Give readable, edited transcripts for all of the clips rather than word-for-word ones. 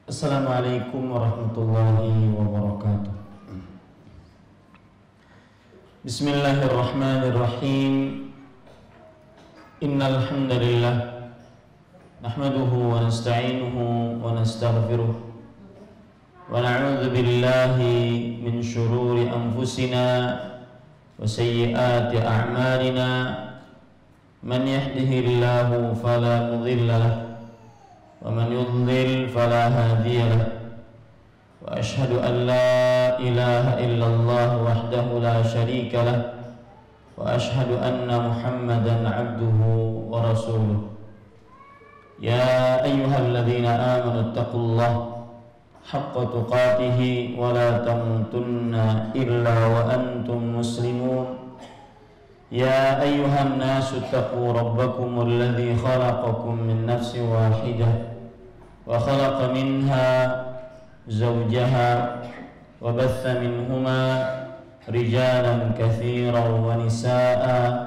Assalamualaikum warahmatullahi wabarakatuh. Bismillahirrahmanirrahim. Innal hamdalillah nahmaduhu wa nasta'inuhu wa nastaghfiruh wa na'udzu billahi min shururi anfusina wa sayyiati a'malina. Man yahdihillahu fala mudilla lahu wa man yudlil fala hadiya lahu. Wa ashhadu an la ilaha illallah wahdahu la syarika lahu wa ashhadu anna Muhammadan abduhu wa rasuluh. Ya ayyuhalladzina amanu taqullaha haqqa tuqatih wa la tamutunna illa wa antum muslimun. Ya ayyuhan nasu taqu rabbakum alladhi khalaqakum min nafsin wahidah wa khalaqa minha zawjaha wa batha minhuma rijalan katsiran wa nisaa'a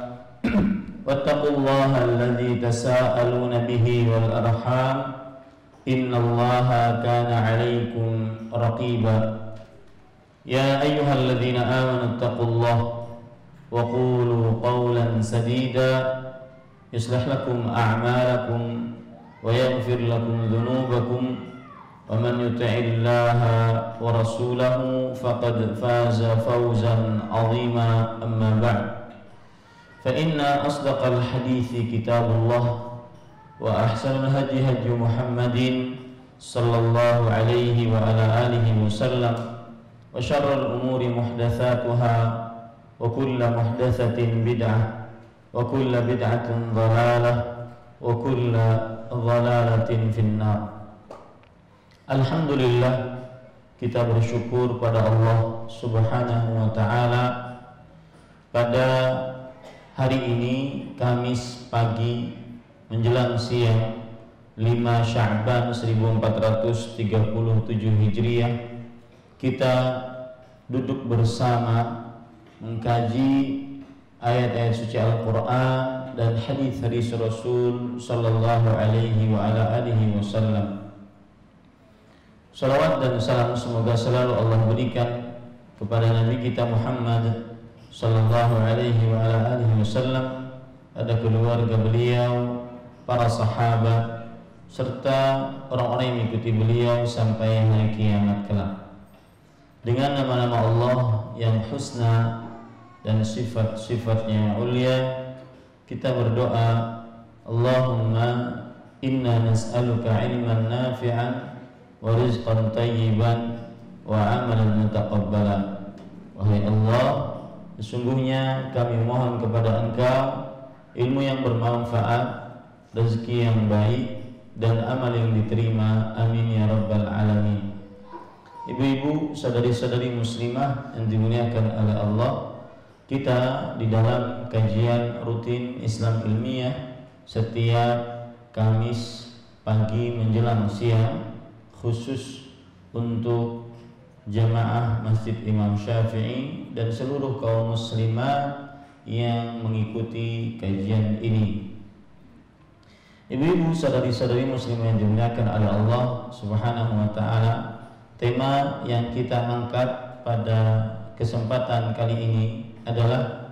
wattaqullaha alladhi tasaaluna bihi wal arham innallaha kana 'alaykum raqiba. Ya ayyuhalladzina amanu taqullaha wa qulu qawlan sadida yuslih lakum a'malakum wa yaghfir lakum dhunubakum wa man yuti'illaha wa rasulahu faqad faza fawzan 'azima. Amma ba'd, fa inna asdaqal hadithi kitabullah wa ahsanal hadi hadi Muhammadin sallallahu alaihi wa ala alihi wasallam wa syarrul umuri muhdatsatuha wa kullu muhdatsatin bid'ah wa kullu bid'atin dhalalah wa kullu dhalalatin finnar. Alhamdulillah, kita bersyukur pada Allah Subhanahu wa taala pada hari ini Kamis pagi menjelang siang 5 Sya'ban 1437 Hijriah kita duduk bersama mengkaji ayat-ayat suci Al-Quran dan hadis-hadis Rasul sallallahu alaihi wa ala alihi wasallam. Salawat dan salam semoga selalu Allah berikan kepada Nabi kita Muhammad sallallahu alaihi wa ala alihi wasallam, ada keluarga beliau, para sahabat serta orang-orang yang mengikuti beliau sampai hari kiamat kelak. Dengan nama-nama Allah yang husna dan sifat-sifatnya ulia, kita berdoa, Allahumma inna nas'aluka ilman nafi'an wa rizqan tayyiban wa amalan mutaqabbala. Wahai Allah, sesungguhnya kami mohon kepada Engkau ilmu yang bermanfaat, rezeki yang baik, dan amal yang diterima. Amin ya rabbal alamin. Ibu-ibu, saudari-saudari muslimah yang dimuliakan oleh Allah, kita di dalam kajian rutin Islam ilmiah setiap Kamis pagi menjelang siang, khusus untuk jamaah Masjid Imam Syafi'i dan seluruh kaum muslimat yang mengikuti kajian ini. Ibu-ibu, saudari-saudari muslimah yang dimuliakan oleh Allah Subhanahu wa taala, tema yang kita angkat pada kesempatan kali ini adalah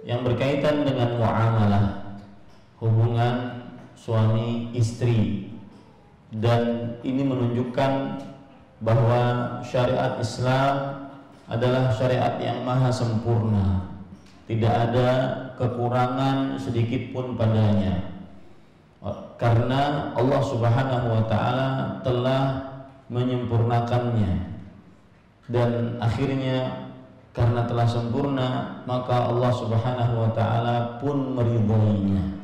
yang berkaitan dengan muamalah, hubungan suami istri. Dan ini menunjukkan bahwa syariat Islam adalah syariat yang maha sempurna, tidak ada kekurangan sedikit pun padanya, karena Allah Subhanahu wa taala telah menyempurnakannya. Dan akhirnya karena telah sempurna, maka Allah Subhanahu wa taala pun meridhoinya.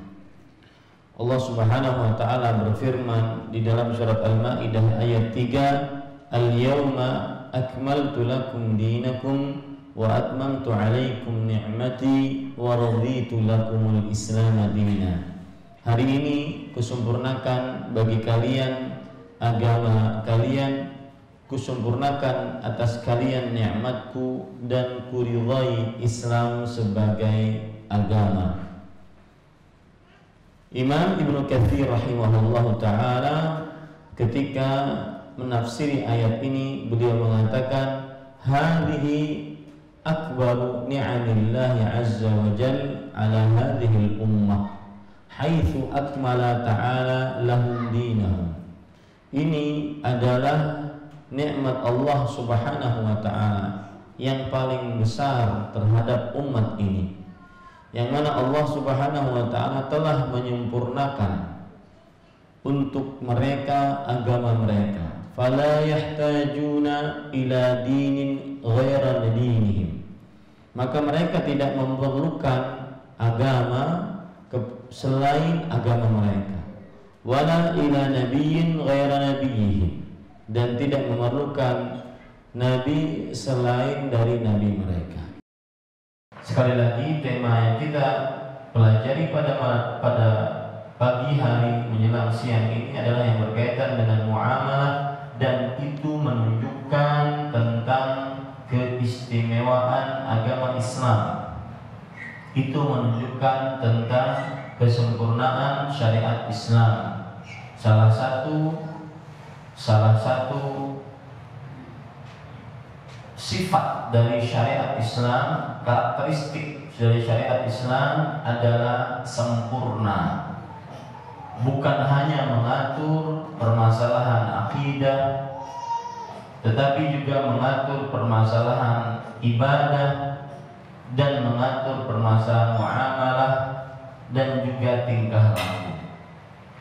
Allah Subhanahu wa taala berfirman di dalam surat Al-Maidah ayat 3, Al-yawma akmaltu lakum dinakum wa atmamtu alaikum ni'mati wa raditu lakumul Islam dina. Hari ini kusempurnakan bagi kalian agama kalian, kusempurnakan atas kalian nikmatku, dan kuridhai Islam sebagai agama. Imam Ibnu Katsir rahimahullahu taala ketika menafsiri ayat ini beliau mengatakan hadhihi akbaru ni'amillahi azza wa jal ala hadhihi al-ummah haitsu akmala ta'ala lahum dinahum. Ini adalah nikmat Allah Subhanahu wa taala yang paling besar terhadap umat ini, yang mana Allah Subhanahu wa taala telah menyempurnakan untuk mereka agama mereka. Fala yahtajuna ila dinin ghaira dinihim. Maka mereka tidak memerlukan agama selain agama mereka. Wala ila nabiyyin ghaira nabiyihim, dan tidak memerlukan nabi selain dari nabi mereka. Sekali lagi, tema yang kita pelajari pada pagi hari menjelang siang ini adalah yang berkaitan dengan muamalah, dan itu menunjukkan tentang keistimewaan agama Islam. Itu menunjukkan tentang kesempurnaan syariat Islam. Salah satu sifat dari syariat Islam, karakteristik dari syariat Islam adalah sempurna. Bukan hanya mengatur permasalahan akidah, tetapi juga mengatur permasalahan ibadah dan mengatur permasalahan muamalah dan juga tingkah laku.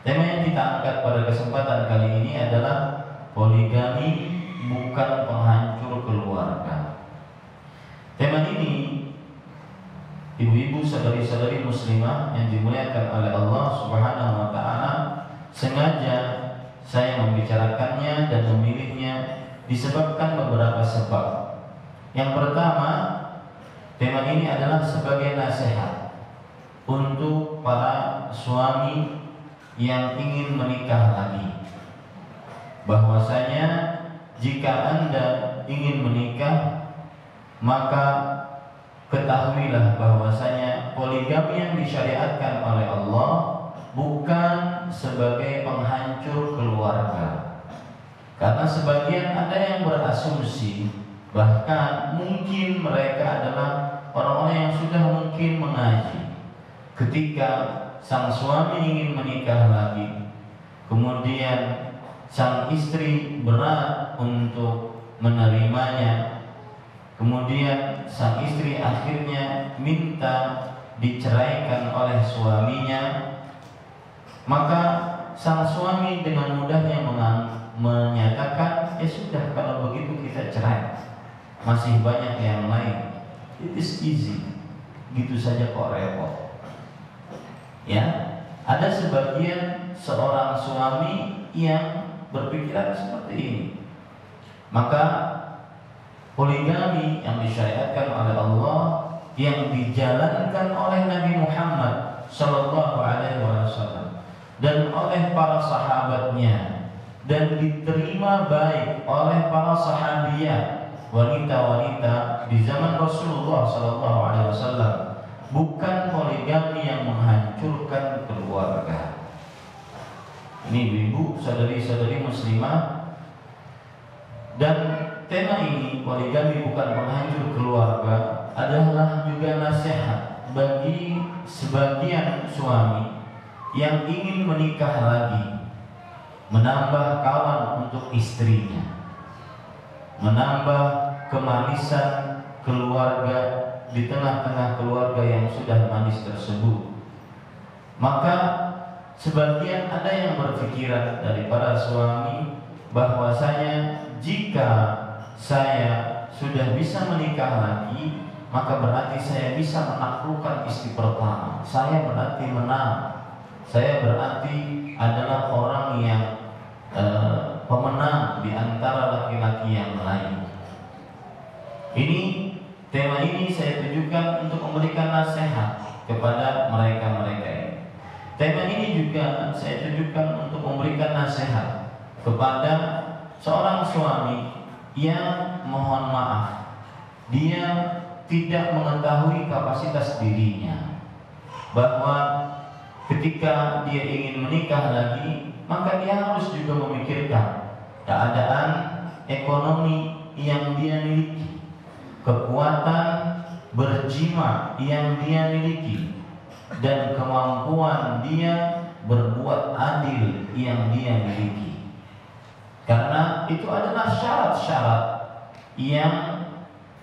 Tema yang kita angkat pada kesempatan kali ini adalah poligami bukan penghancur keluarga. Tema ini, ibu-ibu, saudari-saudari muslimah yang dimuliakan oleh Allah Subhanahu wa taala, sengaja saya membicarakannya dan memilihnya disebabkan beberapa sebab. Yang pertama, tema ini adalah sebagai nasihat untuk para suami yang ingin menikah lagi, bahwasanya jika Anda ingin menikah, maka ketahuilah bahwasanya poligami yang disyariatkan oleh Allah bukan sebagai penghancur keluarga. Karena sebagian ada yang berasumsi, bahkan mungkin mereka adalah orang-orang yang sudah mungkin mengaji. Ketika sang suami ingin menikah lagi, kemudian sang istri berat untuk menerimanya, kemudian sang istri akhirnya minta diceraikan oleh suaminya, maka sang suami dengan mudahnya menyatakan, ya sudah, kalau begitu kita cerai, masih banyak yang lain. It is easy, gitu saja kok repot. Ya, ada sebagian seorang suami yang berpikiran seperti ini. Maka poligami yang disyariatkan oleh Allah, yang dijalankan oleh Nabi Muhammad sallallahu alaihi wasallam dan oleh para sahabatnya, dan diterima baik oleh para sahabiah, wanita-wanita di zaman Rasulullah sallallahu alaihi wasallam, bukan poligami yang menghancurkan keluarga. Ini ibu, saudari-saudari muslimah, dan tema ini, poligami bukan penghancur keluarga, adalah juga nasihat bagi sebagian suami yang ingin menikah lagi, menambah kawan untuk istrinya, menambah kemanisan keluarga di tengah-tengah keluarga yang sudah manis tersebut. Maka sebagian ada yang berpikiran dari para suami bahwasanya jika saya sudah bisa menikah lagi, maka berarti saya bisa menaklukkan istri pertama. Saya berarti menang. Saya berarti adalah orang yang pemenang di antara laki-laki yang lain. Tema ini saya tujukan untuk memberikan nasihat kepada mereka-mereka ini. Tema ini juga saya tujukan untuk memberikan nasihat kepada seorang suami yang, mohon maaf, dia tidak mengetahui kapasitas dirinya, bahwa ketika dia ingin menikah lagi, maka dia harus juga memikirkan keadaan ekonomi yang dia miliki, kekuatan berjima yang dia miliki, dan kemampuan dia berbuat adil yang dia miliki. Karena itu adalah syarat-syarat yang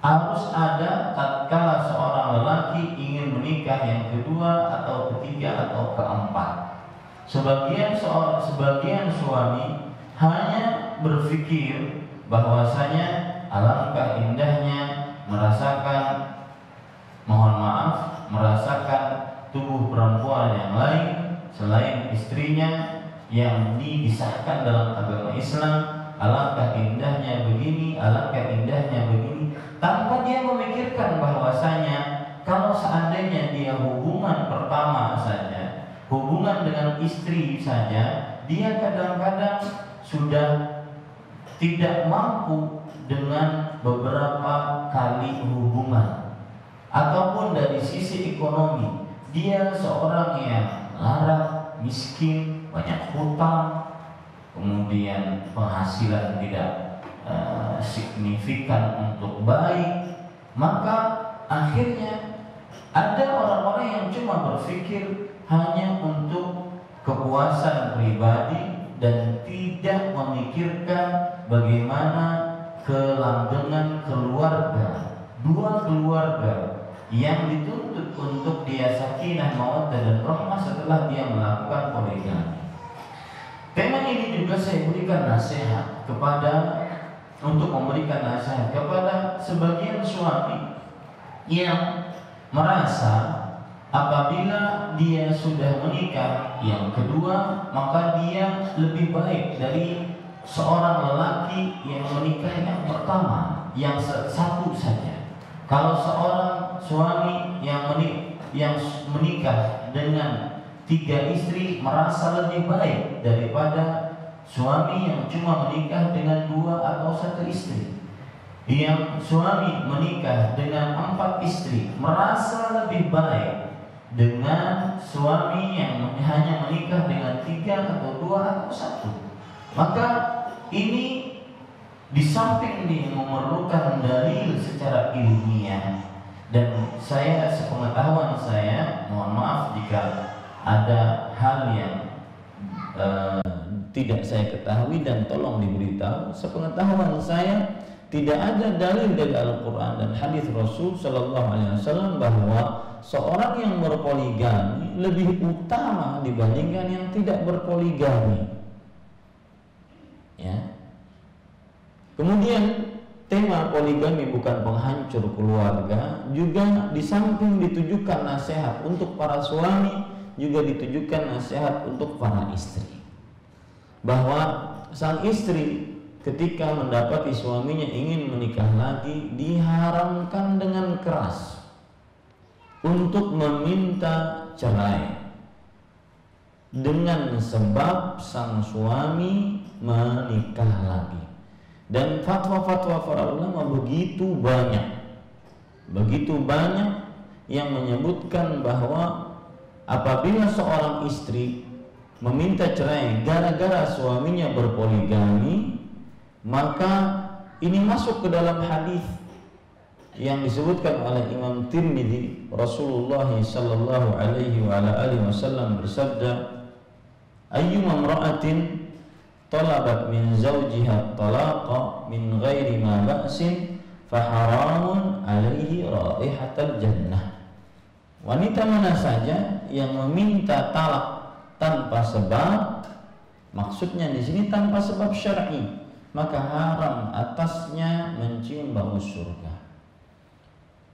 harus ada tatkala seorang lelaki ingin menikah yang kedua atau ketiga atau keempat. Sebagian suami hanya berpikir bahwasanya alangkah indahnya merasakan tubuh perempuan yang lain selain istrinya yang disahkan dalam agama Islam. Alangkah indahnya begini, alangkah indahnya begini, tanpa dia memikirkan bahwasanya kalau seandainya dia hubungan pertama saja, hubungan dengan istri saja, dia kadang-kadang sudah tidak mampu dengan beberapa kali hubungan, ataupun dari sisi ekonomi dia seorang yang larat, miskin, banyak hutang, kemudian penghasilan tidak signifikan untuk baik, maka akhirnya ada orang-orang yang cuma berpikir hanya untuk kepuasan pribadi dan tidak memikirkan bagaimana kelanggengan keluarga, dua keluarga yang dituntut untuk dia sakinah, mawaddah dan rahmah setelah dia melakukan poligami. Tema ini juga saya berikan nasihat memberikan nasihat kepada sebagian suami yang merasa apabila dia sudah menikah yang kedua, maka dia lebih baik dari seorang lelaki yang menikah yang pertama, yang satu saja. Kalau seorang suami yang menikah dengan 3 istri merasa lebih baik daripada suami yang cuma menikah dengan 2 atau 1 istri. Yang suami menikah dengan 4 istri merasa lebih baik dengan suami yang hanya menikah dengan 3 atau 2 atau 1. Maka ini di samping dia memerlukan dalil secara ilmiah, dan saya sepengetahuan saya, mohon maaf jika ada hal yang tidak saya ketahui dan tolong diberitahu. Sepengetahuan saya tidak ada dalil dari Al-Quran dan hadis Rasul Sallallahu Alaihi Wasallam bahwa seorang yang berpoligami lebih utama dibandingkan yang tidak berpoligami. Ya. Kemudian tema poligami bukan penghancur keluarga, juga di samping ditujukan nasihat untuk para suami, juga ditujukan nasihat untuk para istri, bahwa sang istri ketika mendapati suaminya ingin menikah lagi diharamkan dengan keras untuk meminta cerai dengan sebab sang suami menikah lagi. Dan fatwa-fatwa para ulama begitu banyak yang menyebutkan bahwa apabila seorang istri meminta cerai gara-gara suaminya berpoligami, maka ini masuk ke dalam hadis yang disebutkan oleh Imam Tirmidzi. Rasulullah sallallahu alaihi wasallam bersabda, ayyuma imra'atin talabat min zawjiha talaqa min ghairi ma ba'sin faharamun alaihi raihatul jannah. Wanita mana saja yang meminta talak tanpa sebab, maksudnya di sini tanpa sebab syar'i, maka haram atasnya mencium bau surga.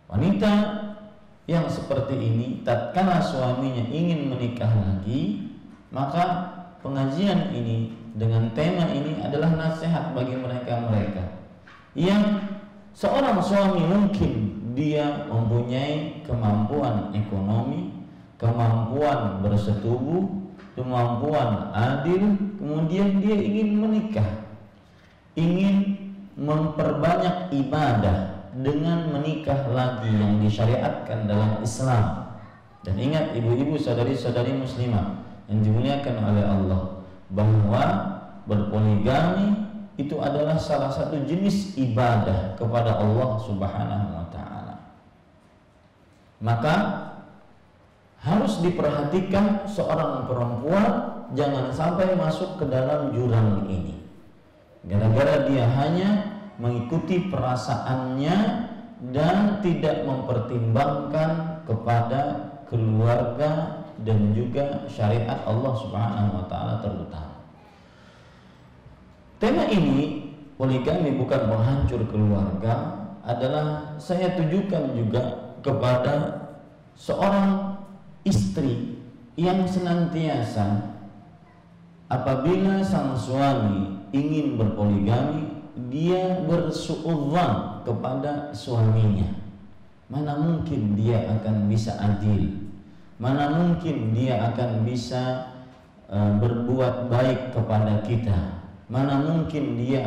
Wanita yang seperti ini tatkala suaminya ingin menikah lagi, maka pengajian ini dengan tema ini adalah nasihat bagi mereka-mereka yang seorang suami mungkin dia mempunyai kemampuan ekonomi, kemampuan bersetubuh, kemampuan adil, kemudian dia ingin menikah, ingin memperbanyak ibadah dengan menikah lagi yang disyariatkan dalam Islam, Dan ingat ibu-ibu, saudari-saudari muslimah yang dimuliakan oleh Allah, bahwa berpoligami itu adalah salah satu jenis ibadah kepada Allah Subhanahu wa taala. Maka harus diperhatikan seorang perempuan jangan sampai masuk ke dalam jurang ini. Gara-gara dia hanya mengikuti perasaannya dan tidak mempertimbangkan kepada keluarga dan juga syariat Allah Subhanahu wa taala terutama. Tema ini, poligami bukan menghancur keluarga, adalah saya tujukan juga kepada seorang istri yang senantiasa apabila sang suami ingin berpoligami, dia bersuudzon kepada suaminya. Mana mungkin dia akan bisa adil, mana mungkin dia akan bisa berbuat baik kepada kita, mana mungkin dia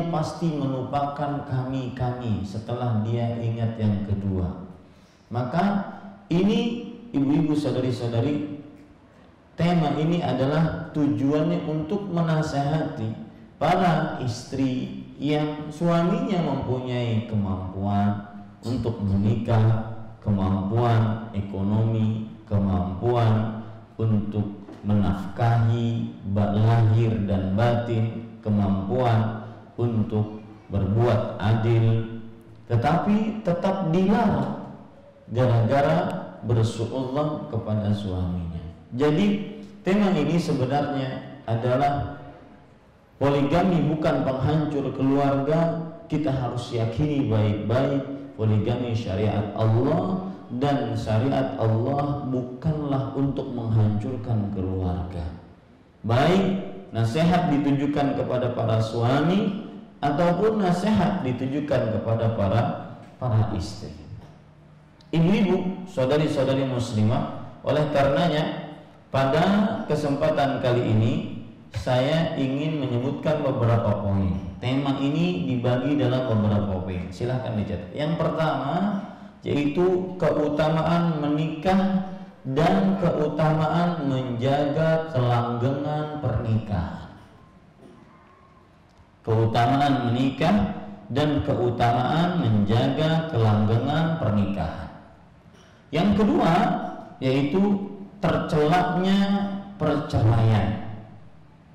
pasti melupakan kami setelah dia ingat yang kedua. Maka ini ibu-ibu, saudari-saudari, tema ini adalah tujuannya untuk menasihati para istri yang suaminya mempunyai kemampuan untuk menikah, kemampuan ekonomi, kemampuan untuk menafkahi lahir dan batin, kemampuan untuk berbuat adil, tetapi tetap dilarang gara-gara bersuudzon kepada suaminya. Jadi tema ini sebenarnya adalah poligami bukan penghancur keluarga. Kita harus yakini baik-baik, poligami syariat Allah, dan syariat Allah bukanlah untuk menghancurkan keluarga. Baik nasihat ditujukan kepada para suami ataupun nasihat ditujukan kepada para istri. Ibu-ibu, saudari-saudari muslimah, oleh karenanya pada kesempatan kali ini saya ingin menyebutkan beberapa poin. Tema ini dibagi dalam beberapa poin. Silahkan dicatat. Yang pertama yaitu keutamaan menikah dan keutamaan menjaga kelanggengan pernikahan. Keutamaan menikah dan keutamaan menjaga kelanggengan pernikahan. Yang kedua yaitu tercelaknya perceraian,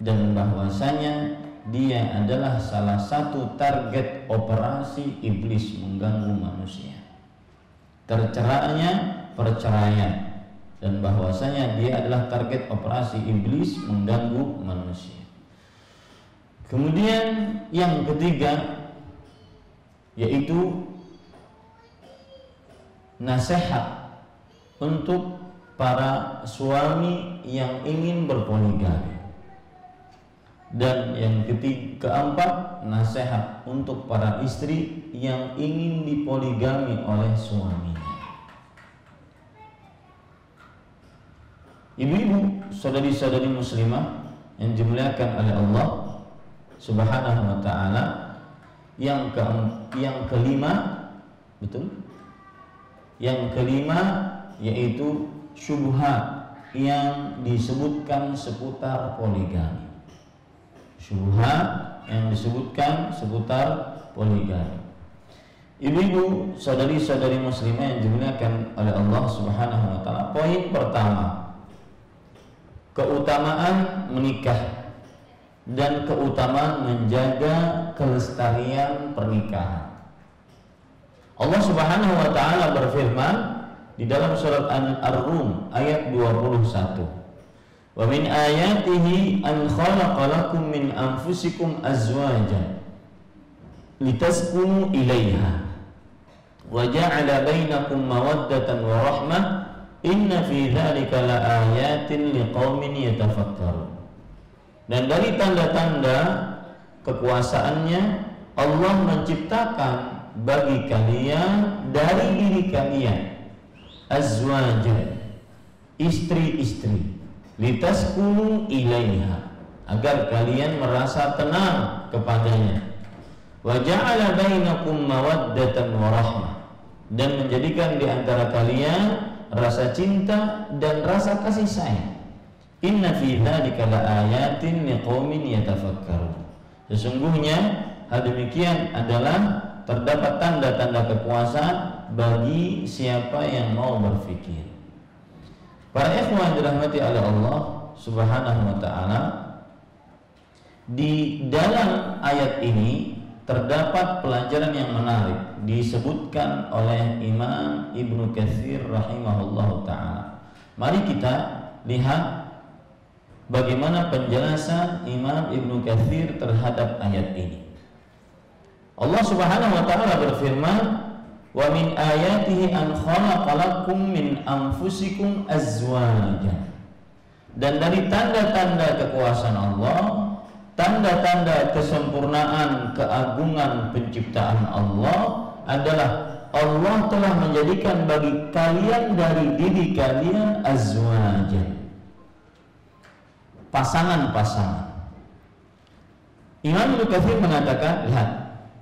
dan bahwasanya dia adalah salah satu target operasi iblis mengganggu manusia. Tercelaknya perceraian, dan bahwasanya dia adalah target operasi iblis mengganggu manusia. Kemudian yang ketiga yaitu nasihat untuk para suami yang ingin berpoligami. Dan yang keempat, nasihat untuk para istri yang ingin dipoligami oleh suaminya. Ibu-ibu, saudari-saudari muslimah yang dimuliakan oleh Allah Subhanahu wa taala, yang kelima, betul? Yang kelima yaitu syubhat yang disebutkan seputar poligami. Syubhat yang disebutkan seputar poligami. Ibu-ibu, saudari-saudari muslimah yang dimuliakan oleh Allah Subhanahu wa taala, poin pertama, keutamaan menikah dan keutamaan menjaga kelestarian pernikahan. Allah Subhanahu wa taala berfirman di dalam surat Ar-Rum ayat 21. Wa min ayatihi an khalaqa lakum min anfusikum azwajan litaskunu ilaiha wa ja'ala bainakum mawaddatan wa rahmah inna fi dzalika laayatin liqaumin yatafakkarun. Dan dari tanda-tanda kekuasaannya, Allah menciptakan bagi kalian dari diri kalian azwajan, istri-istri, litaskunu ilaiha, agar kalian merasa tenang kepadanya, wa ja'ala bainakum mawaddatan wa rahmah, dan menjadikan di antara kalian rasa cinta dan rasa kasih sayang. Inna fi dzalika laayatin liqaumin yatafakkarun. Sesungguhnya hal demikian adalah terdapat tanda-tanda kekuasaan bagi siapa yang mau berfikir. Para ikhwan dirahmati oleh Allah Subhanahu wa taala, di dalam ayat ini terdapat pelajaran yang menarik disebutkan oleh Imam Ibnu Katsir rahimahullahu taala. Mari kita lihat bagaimana penjelasan Imam Ibnu Katsir terhadap ayat ini. Allah Subhanahu wa taala berfirman, "Wa min ayatihi an khalaqalakum min anfusikum azwajan." Dan dari tanda-tanda kekuasaan Allah, tanda-tanda kesempurnaan keagungan penciptaan Allah adalah Allah telah menjadikan bagi kalian dari diri kalian azwajan, pasangan-pasangan. Imam Ibnu Katsir mengatakan, lihat,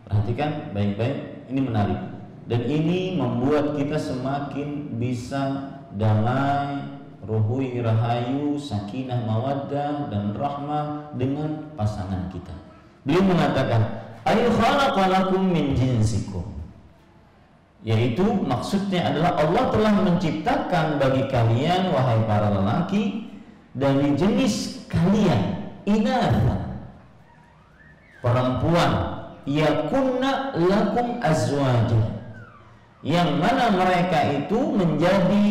perhatikan baik-baik, ini menarik dan ini membuat kita semakin bisa damai, ruhui rahayu, sakinah, mawaddah dan rahmah dengan pasangan kita. Beliau mengatakan, ay khalaqalakum min jinsikum, yaitu maksudnya adalah Allah telah menciptakan bagi kalian wahai para lelaki dari jenis kalian, inatha, perempuan, yakunna lakum azwajan, yang mana mereka itu menjadi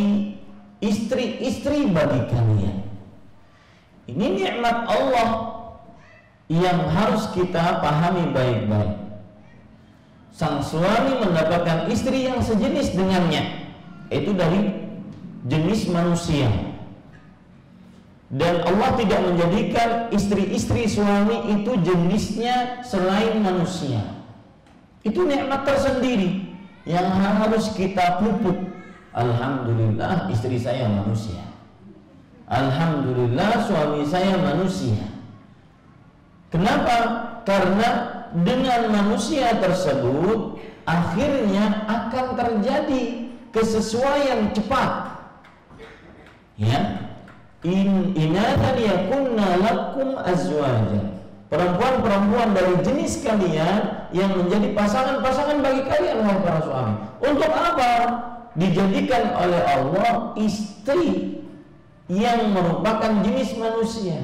istri-istri bagi kalian. Ini nikmat Allah yang harus kita pahami baik-baik. Sang suami mendapatkan istri yang sejenis dengannya, itu dari jenis manusia. Dan Allah tidak menjadikan istri-istri suami itu jenisnya selain manusia. Itu nikmat tersendiri yang harus kita pupuk. Alhamdulillah istri saya manusia, alhamdulillah suami saya manusia. Kenapa? Karena dengan manusia tersebut akhirnya akan terjadi kesesuaian cepat. Ya, inatan yakunna lakum azwajan, perempuan-perempuan dari jenis kalian yang menjadi pasangan-pasangan bagi kalian wahai para suami. Untuk apa? Dijadikan oleh Allah istri yang merupakan jenis manusia,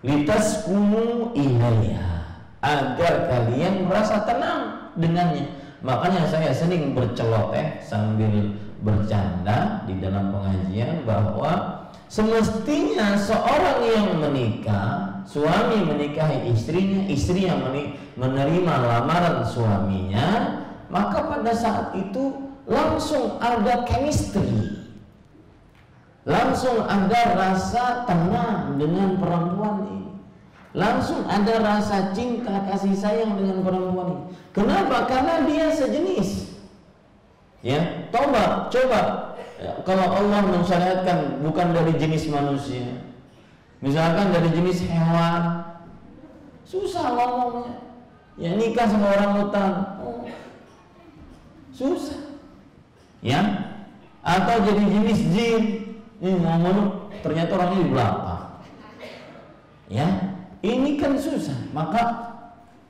litaskunu ilaiha, agar kalian merasa tenang dengannya. Makanya saya sering berceloteh sambil bercanda di dalam pengajian bahwa semestinya seorang yang menikah, suami menikahi istrinya, istri yang menerima lamaran suaminya, maka pada saat itu langsung ada chemistry, langsung ada rasa tenang dengan perempuan ini, langsung ada rasa cinta kasih sayang dengan perempuan ini. Kenapa? Karena dia sejenis. Ya, coba kalau Allah mensyariatkan bukan dari jenis manusia, misalkan dari jenis hewan, susah ngomongnya. Ya nikah sama orang hutan, susah. Ya, atau jadi jenis jin, ini ngomong ternyata orangnya di belakang. Ya, ini kan susah. Maka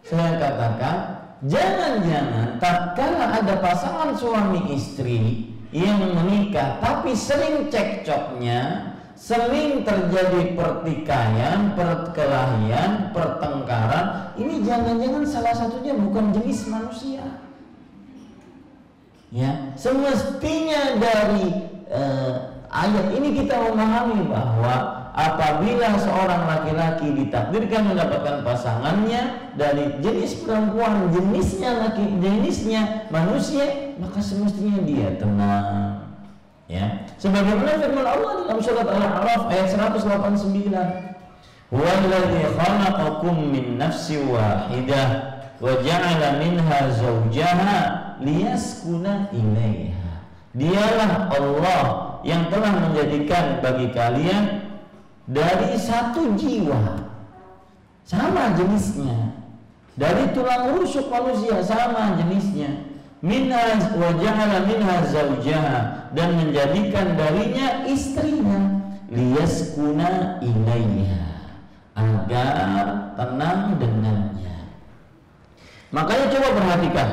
saya katakan, jangan-jangan tatkala ada pasangan suami istri yang menikah tapi sering cekcoknya, sering terjadi pertikaian, perkelahian, pertengkaran, ini jangan-jangan salah satunya bukan jenis manusia. Ya, semestinya dari ayat ini kita memahami bahwa apabila seorang laki-laki ditakdirkan mendapatkan pasangannya dari jenis perempuan, jenisnya manusia, maka semestinya dia tenang. Ya, sebagaimana firman Allah dalam surat Al-A'raf ayat 189, "Huwallazi khalaqakum min nafsin wahidah wa ja'ala minha zawjaha liyaskuna ilaiha." Dialah Allah yang telah menjadikan bagi kalian dari satu jiwa sama jenisnya, dari tulang rusuk manusia sama jenisnya, wa ja'ala minha zawjaha, dan menjadikan darinya istrinya, liyaskuna ilaiha, agar tenang dengannya. Makanya coba perhatikan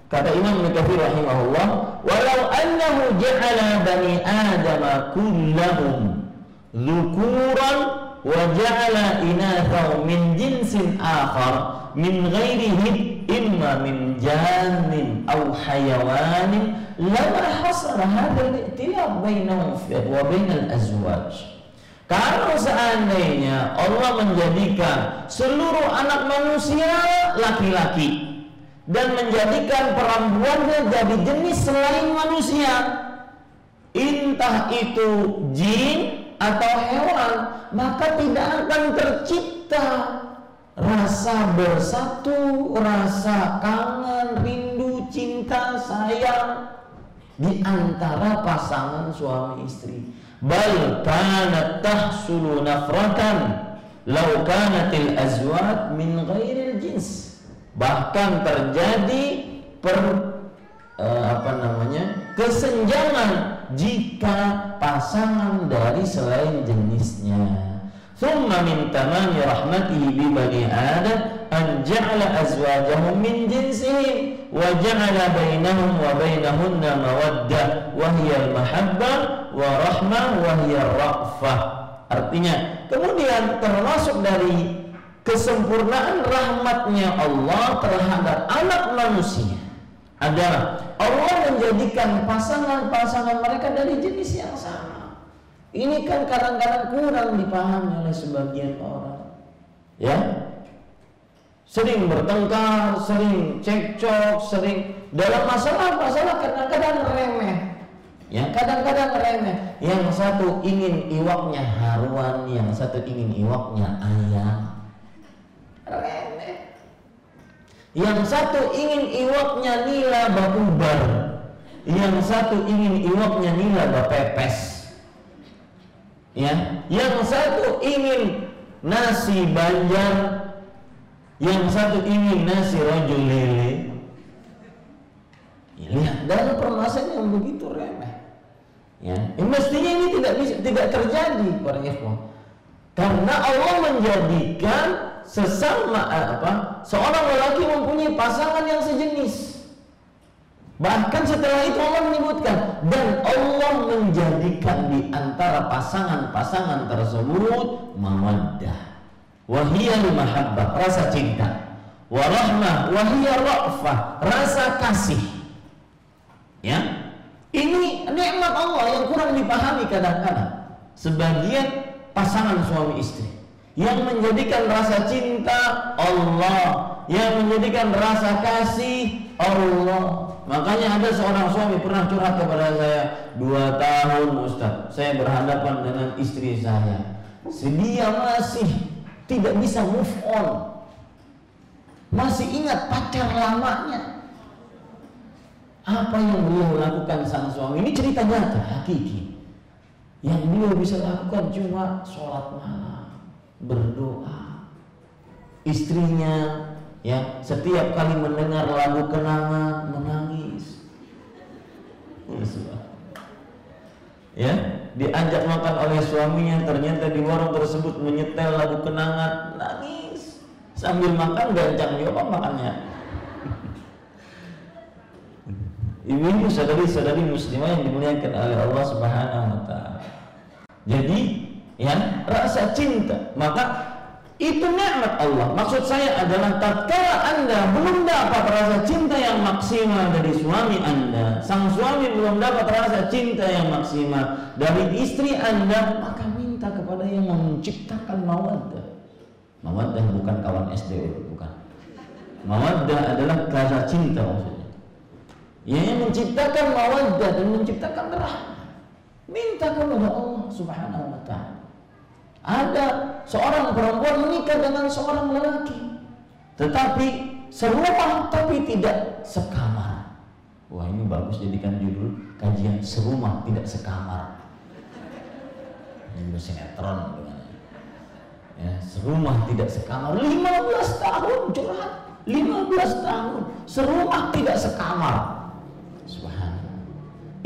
kata Imam Ibnu Katsir rahimahullah, walau annahu ja'ala bani adama kullahum dzukuran wa ja'ala inatha min jinsin akhar min ghairihi imma min jannin aw hayawanin lama hasala hadha al-ikhtilaf bainahum wa bainal azwaj. Kalau seandainya Allah menjadikan seluruh anak manusia laki-laki dan menjadikan perempuannya jadi jenis selain manusia, entah itu jin atau hewan, maka tidak akan tercipta rasa bersatu, rasa kangen, rindu, cinta, sayang di antara pasangan suami istri. Bal kanat tahsulu nafratan law kanatil azwaj min ghairil jins. Bahkan terjadi kesenjangan jika pasangan dari selain jenisnya. Thumma min tamami rahmatihi bi bani Adam an ja'ala azwajahum min jinsihim wa ja'ala bainahum wa bainahunna mawaddah wa hiya al-mahabbah wa rahmah wa hiya ar-ra'fah. Artinya, kemudian termasuk dari kesempurnaan rahmatnya Allah terhadap anak manusia adalah Allah menjadikan pasangan-pasangan mereka dari jenis yang sama. Ini kan kadang-kadang kurang dipahami oleh sebagian orang, ya. Sering bertengkar, sering cekcok, sering dalam masalah-masalah kadang-kadang remeh, ya, kadang-kadang remeh. Yang satu ingin iwaknya haruan, yang satu ingin iwaknya ayam, remeh. Yang satu ingin iwaknya nila bakubar, yang satu ingin iwaknya nila bapepes. Ya, yang satu ingin nasi banjar, yang satu ingin nasi rojol lele. Ya, lihat dalam permasalahan yang begitu remeh. Ya, mestinya ini tidak terjadi para ikhwan. Karena Allah menjadikan seorang lelaki mempunyai pasangan yang sejenis. Bahkan setelah itu Allah menyebutkan, dan Allah menjadikan di antara pasangan-pasangan tersebut mawaddah, wahiyal mahabbah, rasa cinta, warahmah, wahiyal ra'fah, rasa kasih. Ya, ini nikmat Allah yang kurang dipahami kadang-kadang sebagian pasangan suami istri, yang menjadikan rasa cinta Allah, yang menjadikan rasa kasih Allah. Makanya ada seorang suami pernah curhat kepada saya, 2 tahun Ustaz, saya berhadapan dengan istri saya, dia masih tidak bisa move on, masih ingat pacar lamanya. Apa yang beliau lakukan sang suami? Ini cerita nyata, hakiki. Yang beliau bisa lakukan cuma sholat malam, berdoa. Istrinya, ya, setiap kali mendengar lagu kenangan menangis. Ya, diajak makan oleh suaminya, ternyata di warung tersebut menyetel lagu kenangan, nangis. Sambil makan gancang juga makannya. Ibu-ibu, saudari-saudari muslimah yang dimuliakan oleh Allah Subhanahu wa taala. Jadi, ya, rasa cinta, maka itu nikmat Allah. Maksud saya adalah tatkala Anda belum dapat rasa cinta yang maksimal dari suami Anda, sang suami belum dapat rasa cinta yang maksimal dari istri Anda, maka minta kepada yang menciptakan mawaddah. Mawaddah bukan kawan SD, bukan. Mawaddah adalah rasa cinta maksudnya. Yang menciptakan mawaddah dan menciptakan rahmah. Minta kepada Allah Subhanahu wa taala. Ada seorang perempuan menikah dengan seorang lelaki, tetapi serumah tapi tidak sekamar. Wah, ini bagus jadikan judul kajian, serumah tidak sekamar. Ini sinetron dengan ya, serumah tidak sekamar. 15 tahun curhat, 15 tahun serumah tidak sekamar.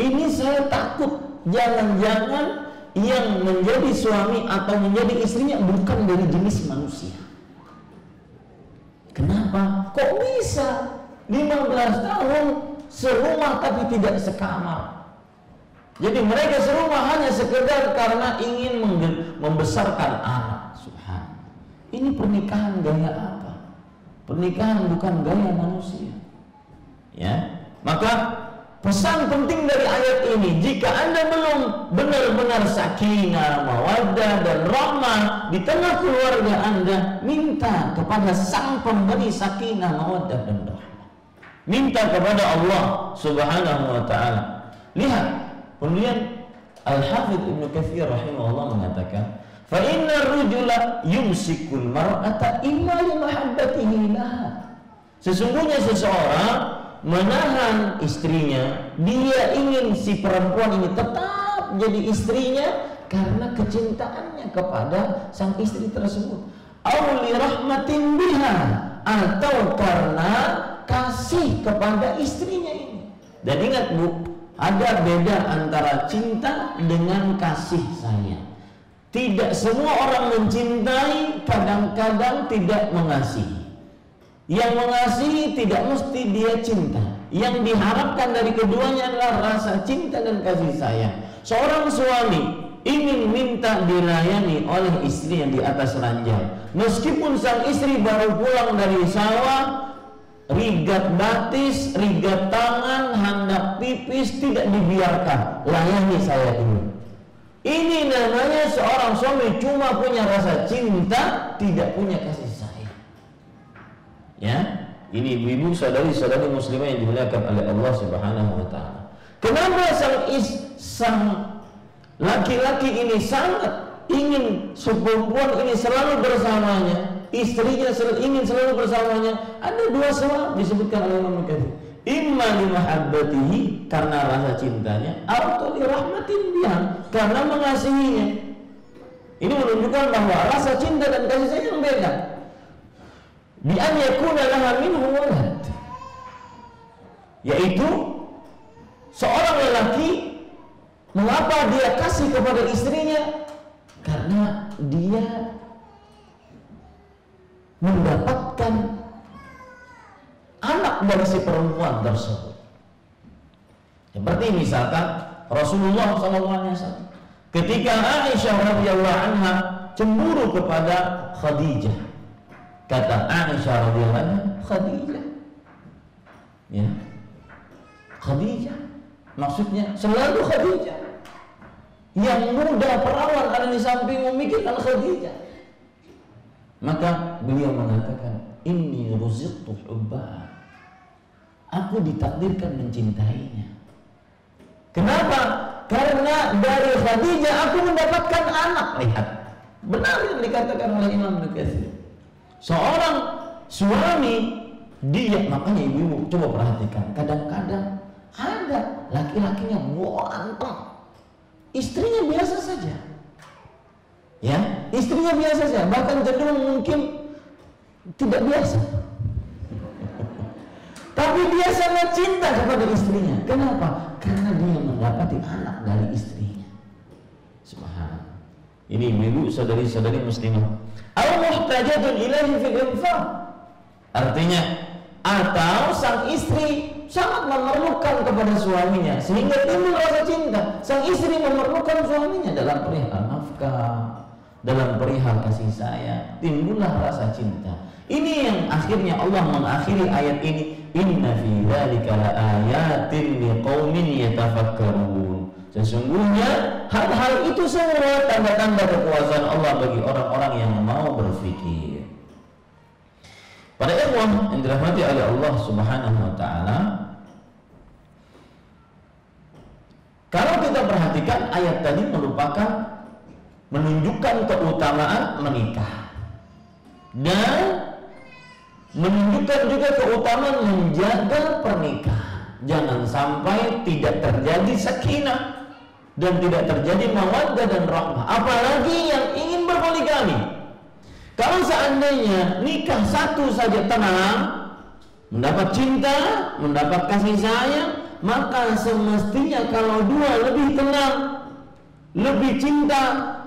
Ini saya takut jangan-jangan yang menjadi suami atau menjadi istrinya bukan dari jenis manusia. Kenapa? Kok bisa 15 tahun serumah tapi tidak sekamar? Jadi mereka serumah hanya sekedar karena ingin membesarkan anak. Subhanallah. Ini pernikahan gaya apa? Pernikahan bukan gaya manusia. Ya, maka pesan penting dari ayat ini, jika Anda belum benar-benar sakinah, mawaddah dan rahmah di tengah keluarga Anda, minta kepada Sang Pemberi sakinah, mawaddah dan rahmah. Minta kepada Allah Subhanahu wa taala. Lihat, kemudian Al-Hafidz Ibnu Katsir rahimahullah mengatakan, "Fa inna ar-rajula yumsikul mar'ata imma li mahabbatihi laha." Sesungguhnya seseorang menahan istrinya, dia ingin si perempuan ini tetap jadi istrinya karena kecintaannya kepada sang istri tersebut, aw li rahmatin biha, atau karena kasih kepada istrinya ini. Dan ingat Bu, ada beda antara cinta dengan kasih sayang. Tidak semua orang mencintai, kadang-kadang tidak mengasihi. Yang mengasihi tidak mesti dia cinta. Yang diharapkan dari keduanya adalah rasa cinta dan kasih sayang. Seorang suami ingin minta dilayani oleh istri yang di atas ranjang, meskipun sang istri baru pulang dari sawah, rigat batis, rigat tangan, handap pipis, tidak dibiarkan. Layani saya dulu. Ini namanya seorang suami cuma punya rasa cinta, tidak punya kasih sayang. Ya, ini ibu-ibu, saudari-saudari muslimah yang dimuliakan oleh Allah Subhanahu wa taala. Kenapa sang laki-laki ini sangat ingin perempuan ini selalu bersamanya, istrinya ingin selalu bersamanya? Ada dua sebab disebutkan oleh Imam Katsir. Imma li mahabbatihi, karena rasa cintanya, atau li rahmatin biha, karena mengasihinya. Ini menunjukkan bahwa rasa cinta dan kasih sayang beda. Bi an yakuna laha minhu walad, yaitu seorang lelaki, mengapa dia kasih kepada istrinya? Karena dia mendapatkan anak dari si perempuan tersebut. Seperti misalkan Rasulullah SAW ketika Aisyah radhiyallahu anha cemburu kepada Khadijah, kata Aisyah radhiyallahu anha, Khadijah, ya, Khadijah, maksudnya selalu Khadijah, yang muda perawan ada di samping memikirkan Khadijah. Maka beliau mengatakan, inni ruziqtu hubbaha, aku ditakdirkan mencintainya. Kenapa? Karena dari Khadijah aku mendapatkan anak. Lihat, benar yang dikatakan oleh Imam Katsir. Seorang suami, dia, makanya ibu-ibu coba perhatikan, kadang-kadang ada laki-lakinya ganteng, istrinya biasa saja, ya, istrinya biasa saja, bahkan cenderung mungkin tidak biasa, tapi dia sangat cinta kepada istrinya. Kenapa? Karena dia mendapati anak dari istrinya. Subhanallah. Ini ibu-ibu, saudari-saudari muslimah. Al-muhtajatun ilaihi fil infaq, artinya atau sang istri sangat memerlukan kepada suaminya sehingga timbul rasa cinta. Sang istri memerlukan suaminya dalam perihal nafkah, dalam perihal kasih sayang, timbullah rasa cinta. Ini yang akhirnya Allah mengakhiri ayat ini, inna fi dzalika laayatin liqaumin yatafakkarun. Sesungguhnya hal-hal itu semua tanda-tanda kekuasaan Allah bagi orang-orang yang mau berfikir. Para ikhwan yang dirahmati oleh Allah Subhanahu wa taala, kalau kita perhatikan ayat tadi menunjukkan keutamaan menikah dan menunjukkan juga keutamaan menjaga pernikahan. Jangan sampai tidak terjadi sakinah dan tidak terjadi mawaddah dan rahmah, apalagi yang ingin berpoligami. Kalau seandainya nikah satu saja tenang, mendapat cinta, mendapat kasih sayang, maka semestinya kalau dua lebih tenang, lebih cinta,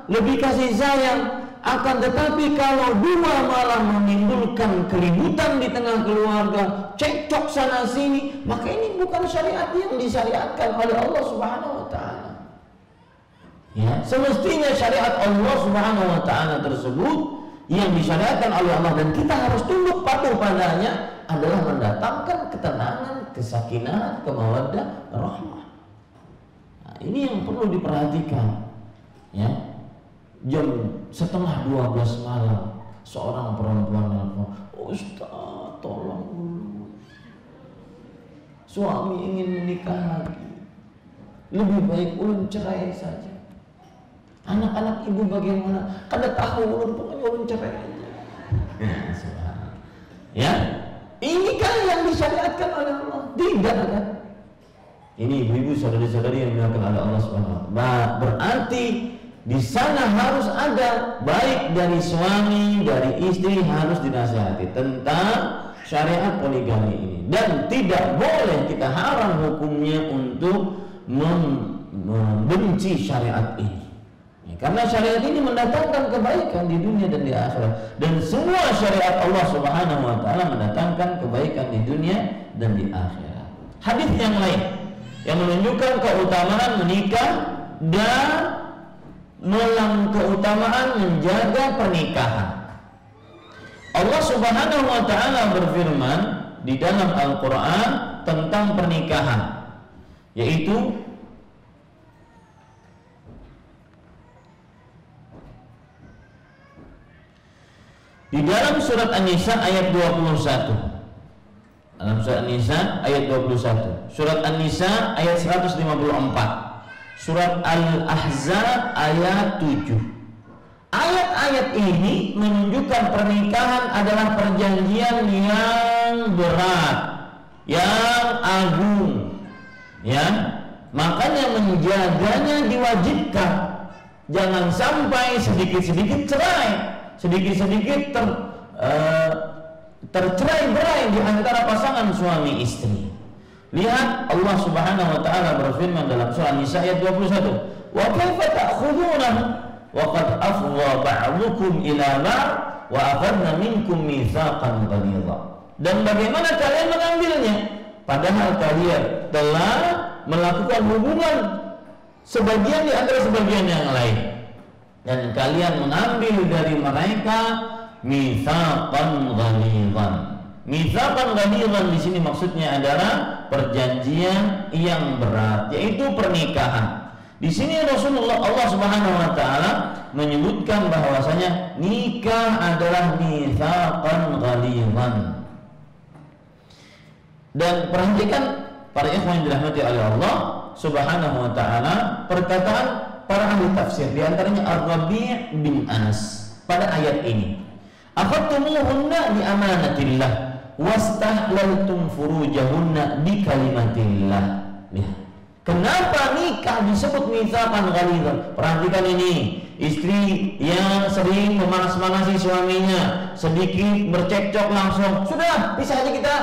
lebih kasih sayang. Akan tetapi kalau dua malah menimbulkan keributan di tengah keluarga, cekcok sana sini, maka ini bukan syariat yang disyariatkan oleh Allah Subhanahu wa taala. Ya, semestinya syariat Allah Subhanahu wa taala tersebut yang disyariatkan oleh Allah dan kita harus tunduk patuh padanya adalah mendatangkan ketenangan, kesakinahan, kemawaddah, rahmah. Nah, ini yang perlu diperhatikan. Ya. Jam 11:30 malam seorang perempuan nelfon, "Ustaz, tolong dulu. Suami ingin menikah lagi. Lebih baik ulun cerai saja. Anak-anak ibu bagaimana? Kada tahu ulun, pokoknya ulun cerai aja." Ya, ini kan yang disyariatkan oleh Allah. Tidak kan? Ini ibu-ibu, saudari-saudari yang dimuliakan oleh Allah Subhanahu wa taala. Berarti di sana harus ada, baik dari suami, dari istri, harus dinasihati tentang syariat poligami ini. Dan tidak boleh, kita haram hukumnya untuk membenci syariat ini. Ya, karena syariat ini mendatangkan kebaikan di dunia dan di akhirat. Dan semua syariat Allah Subhanahu wa taala mendatangkan kebaikan di dunia dan di akhirat. Hadis yang lain yang menunjukkan keutamaan menikah dan keutamaan menjaga pernikahan. Allah Subhanahu wa taala berfirman di dalam Al-Qur'an tentang pernikahan, yaitu di dalam surat An-Nisa ayat 21. Dalam surat An-Nisa ayat 21. Surat An-Nisa ayat 154. Surat Al-Ahzab ayat 7. Ayat-ayat ini menunjukkan pernikahan adalah perjanjian yang berat, yang agung. Ya, makanya menjaganya diwajibkan. Jangan sampai sedikit-sedikit cerai, sedikit-sedikit tercerai-berai di antara pasangan suami istri. Lihat Allah Subhanahu wa taala berfirman dalam surah An-Nisa ayat 21, "Wa kaifa ta'khudunahu wa qad afdha ba'dukum ila ba'd wa akhadna minkum mitsaqan ghalidha." Dan bagaimana kalian mengambilnya padahal kalian telah melakukan hubungan sebagian di antara sebagian yang lain, dan kalian mengambil dari mereka mitsaqan ghalidhan. Mitsaqan ghalidhan di sini maksudnya adalah perjanjian yang berat, yaitu pernikahan. Di sini Rasulullah, Allah Subhanahu wa taala menyebutkan bahwasanya nikah adalah mitsaqan ghalidhan. Dan perhatikan para ikhwan yang dirahmati oleh Allah Subhanahu wa taala, perkataan para ahli tafsir di antaranya Ar-Rabi' bin Anas pada ayat ini. Akhadtumuhunna bi amanatillah wastahlaltum furujahunna bi kalimatillah. Kenapa nikah disebut mitsaqan ghalidhan? Perhatikan ini, istri yang sering memanas-manasi suaminya, sedikit bercekcok langsung, sudah pisah aja kita.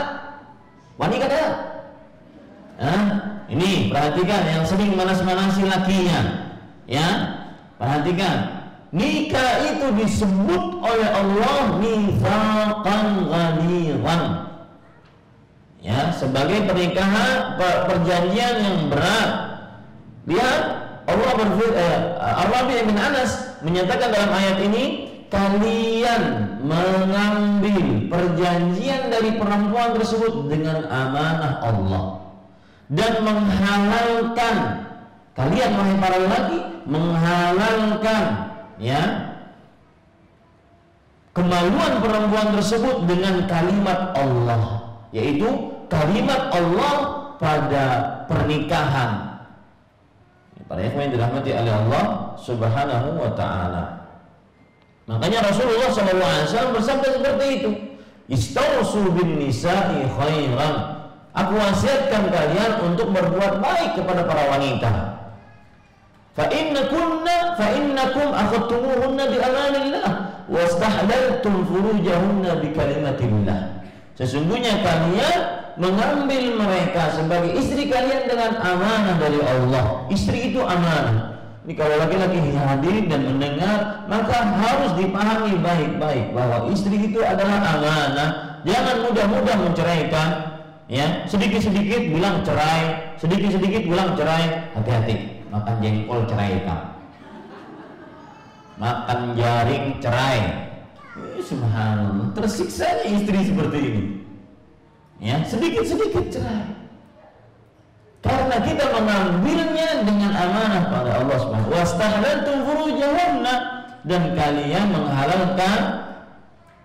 Wani kada? Ini perhatikan yang sering manas-manasi lakinya. Ya, perhatikan. Nikah itu disebut oleh Allah mitsaqan ghalidhan. Ya, sebagai pernikahan, perjanjian yang berat. Lihat, Allah Ar-Rabi' bin Anas menyatakan dalam ayat ini, kalian mengambil perjanjian dari perempuan tersebut dengan amanah Allah dan menghalalkan, kalian wahai para lelaki menghalalkan, ya, kemaluan perempuan tersebut dengan kalimat Allah, yaitu kalimat Allah pada pernikahan. Para ikhwan yang dirahmati oleh Allah Subhanahu wa taala. Makanya Rasulullah SAW bersabda seperti itu, istausu bin nisa'i khairan. Aku wasiatkan kalian untuk berbuat baik kepada para wanita. Fa innakum akhadtumuhunna bi amanillah wastahlaltum furujahunna bi kalimatillah. Sesungguhnya kalian mengambil mereka sebagai istri kalian dengan amanah dari Allah. Istri itu amanah. Ini kalau laki-laki hadir dan mendengar, maka harus dipahami baik-baik bahwa istri itu adalah amanah. Jangan mudah-mudah menceraikan, ya. Sedikit-sedikit bilang cerai, sedikit-sedikit bilang cerai. Hati-hati, makan jengkol ceraikan, makan jaring cerai. Subhanallah, tersiksanya istri seperti ini. Ya, sedikit-sedikit cerai. Karena kita mengambilnya dengan amanah pada Allah Subhanahu wa ta'ala. Furujahunna, dan kalian menghalalkan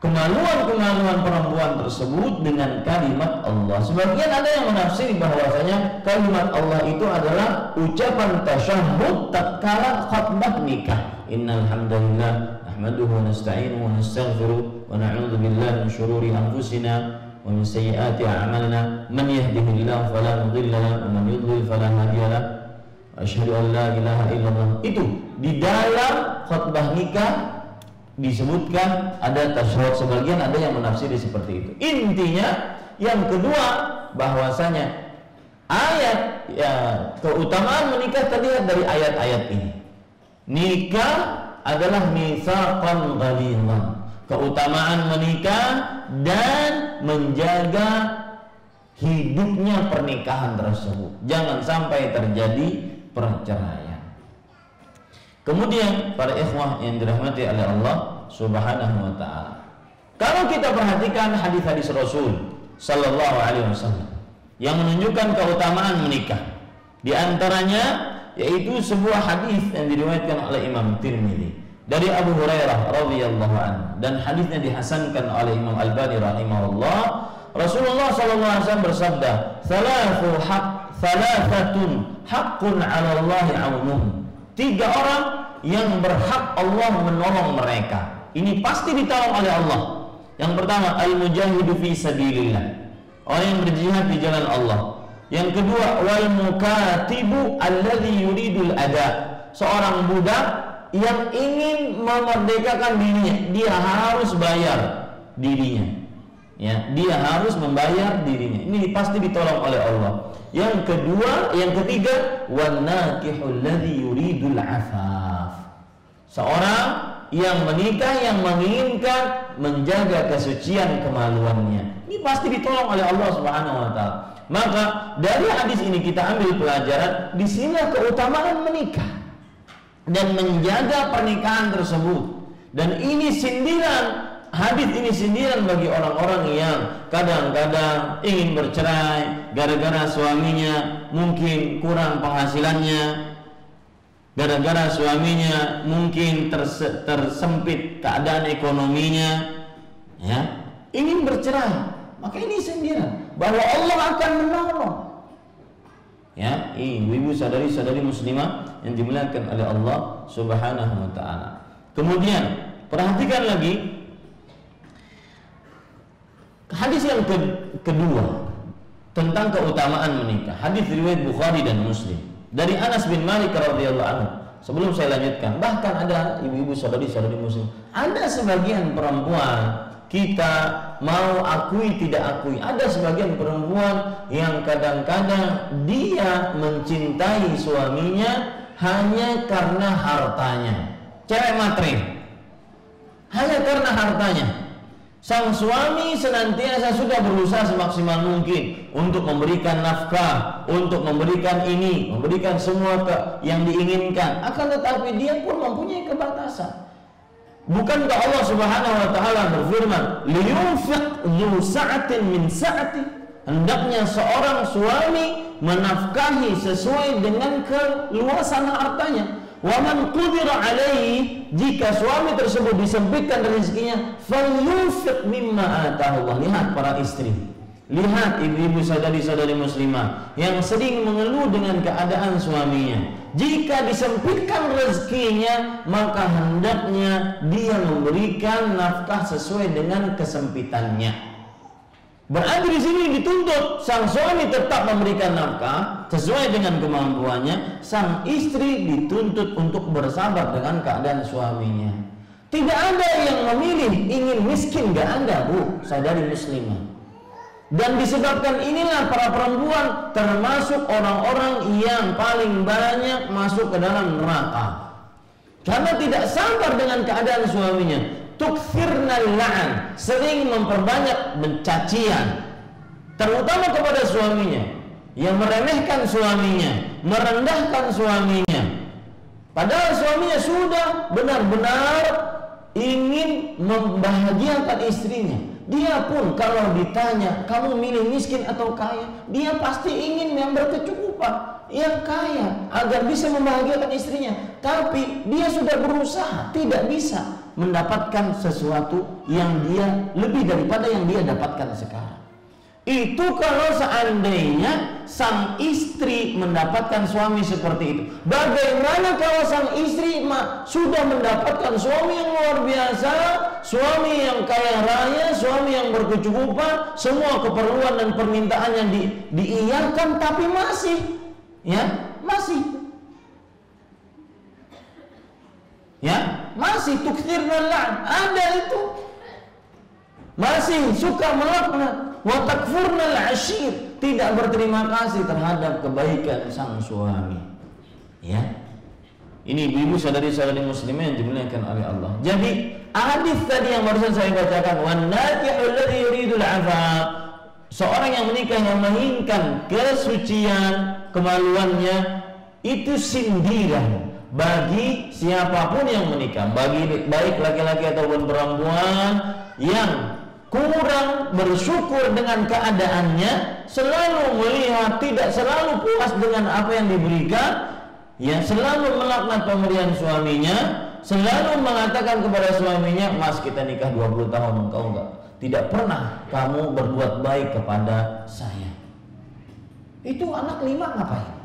kemaluan-kemaluan perempuan tersebut dengan kalimat Allah. Sebagian ada yang menafsiri bahwasanya kalimat Allah itu adalah ucapan tasyahud tatkala khutbah nikah. Innal hamdalillah nahmaduhu wa nasta'inuhu wa nastaghfiruh wa na'udzu billahi min syururi anfusina wa min sayyiati a'malina man yahdihillahu fala mudilla lahu wa man yudlil fala hadiya lahu wa asyhadu an la ilaha illallah. Itu di dalam khutbah nikah disebutkan ada tasyahud. Sebagian ada yang menafsiri seperti itu. Intinya yang kedua bahwasanya ayat ya keutamaan menikah terlihat dari ayat-ayat ini. Nikah adalah mitsaqan ghalidhan. Keutamaan menikah dan menjaga hidupnya pernikahan tersebut. Jangan sampai terjadi perceraian. Kemudian para ikhwah yang dirahmati oleh Allah Subhanahu wa ta'ala, kalau kita perhatikan hadis-hadis Rasul sallallahu alaihi wasallam yang menunjukkan keutamaan menikah, di antaranya yaitu sebuah hadis yang diriwayatkan oleh Imam Tirmidzi dari Abu Hurairah radhiyallahu anhu, dan hadisnya dihasankan oleh Imam Albani rahimahullah. Rasulullah sallallahu alaihi wasallam bersabda, "Thalathatun haqqun 'ala Allah 'aunuhum." 3 orang yang berhak Allah menolong mereka. Ini pasti ditolong oleh Allah. Yang pertama, al-mujahidu fi sabilillah, orang yang berjihad di jalan Allah. Yang kedua, wal mukatibu alladhi yuridul ada, seorang budak yang ingin memerdekakan dirinya, dia harus bayar dirinya. Ya, dia harus membayar dirinya. Ini pasti ditolong oleh Allah. Yang kedua, yang ketiga, wan nakihul ladzi yuridul afaf, seorang yang menikah yang menginginkan menjaga kesucian kemaluannya. Ini pasti ditolong oleh Allah Subhanahu wa ta'ala. Maka dari hadis ini kita ambil pelajaran, di sini keutamaan menikah dan menjaga pernikahan tersebut. Dan ini sindiran, hadis ini sindiran bagi orang-orang yang kadang-kadang ingin bercerai gara-gara suaminya mungkin kurang penghasilannya, gara-gara suaminya mungkin tersempit keadaan ekonominya, ya, ingin bercerai. Maka ini sindiran bahwa Allah akan menolong. Ya, ibu-ibu sadari-sadari muslimah yang dimuliakan oleh Allah Subhanahu wa ta'ala. Kemudian perhatikan lagi hadis yang kedua tentang keutamaan menikah. Hadis riwayat Bukhari dan Muslim dari Anas bin Malik radhiyallahu anhu. Sebelum saya lanjutkan, bahkan ada ibu-ibu sadari-sadari muslim, ada sebagian perempuan, kita mau akui tidak akui, ada sebagian perempuan yang kadang-kadang dia mencintai suaminya hanya karena hartanya. Cewek matre, hanya karena hartanya. Sang suami senantiasa sudah berusaha semaksimal mungkin untuk memberikan nafkah, untuk memberikan ini, memberikan semua yang diinginkan. Akan tetapi dia pun mempunyai kebatasan. Bukankah Allah Subhanahu wa ta'ala berfirman, liyunfiq dzu sa'atin min sa'ati, hendaknya seorang suami menafkahi sesuai dengan keluasan hartanya. Wa man qudira alaihi, jika suami tersebut disempitkan rezekinya, falyunfiq mimma atahu Allah. Lihat para istri, lihat ibu-ibu sadari-sadari muslimah yang sering mengeluh dengan keadaan suaminya. Jika disempitkan rezekinya, maka hendaknya dia memberikan nafkah sesuai dengan kesempitannya. Berarti di sini dituntut sang suami tetap memberikan nafkah sesuai dengan kemampuannya. Sang istri dituntut untuk bersabar dengan keadaan suaminya. Tidak ada yang memilih ingin miskin, gak ada, bu, sadari muslimah. Dan disebabkan inilah para perempuan termasuk orang-orang yang paling banyak masuk ke dalam neraka. Karena tidak sabar dengan keadaan suaminya. Tukfirnal la'an, sering memperbanyak cacian, terutama kepada suaminya, yang meremehkan suaminya, merendahkan suaminya. Padahal suaminya sudah benar-benar ingin membahagiakan istrinya. Dia pun kalau ditanya, kamu milih miskin atau kaya? Dia pasti ingin yang berkecukupan, yang kaya, agar bisa membahagiakan istrinya. Tapi dia sudah berusaha, tidak bisa mendapatkan sesuatu yang dia lebih daripada yang dia dapatkan sekarang. Itu kalau seandainya sang istri mendapatkan suami seperti itu. Bagaimana kalau sang istri sudah mendapatkan suami yang luar biasa, suami yang kaya raya, suami yang berkecukupan, semua keperluan dan permintaannya diiyakan, tapi masih tukthirnal la'an, ada itu, masih suka melaknat. Wa takfurnal ashir, tidak berterima kasih terhadap kebaikan sang suami. Ya. Ini ibu-ibu saudari-saudari muslimah yang dimuliakan oleh Allah. Jadi hadis tadi yang barusan saya bacakan, wan nakihu alladhi yuridul afaf, seorang yang menikah yang menginginkan kesucian, kemaluannya, itu sindiran bagi siapapun yang menikah, baik laki-laki ataupun perempuan yang kurang bersyukur dengan keadaannya, selalu melihat tidak selalu puas dengan apa yang diberikan, yang selalu melaknat pemberian suaminya, selalu mengatakan kepada suaminya, mas kita nikah 20 tahun engkau tidak pernah kamu berbuat baik kepada saya. Itu anak 5 ngapain?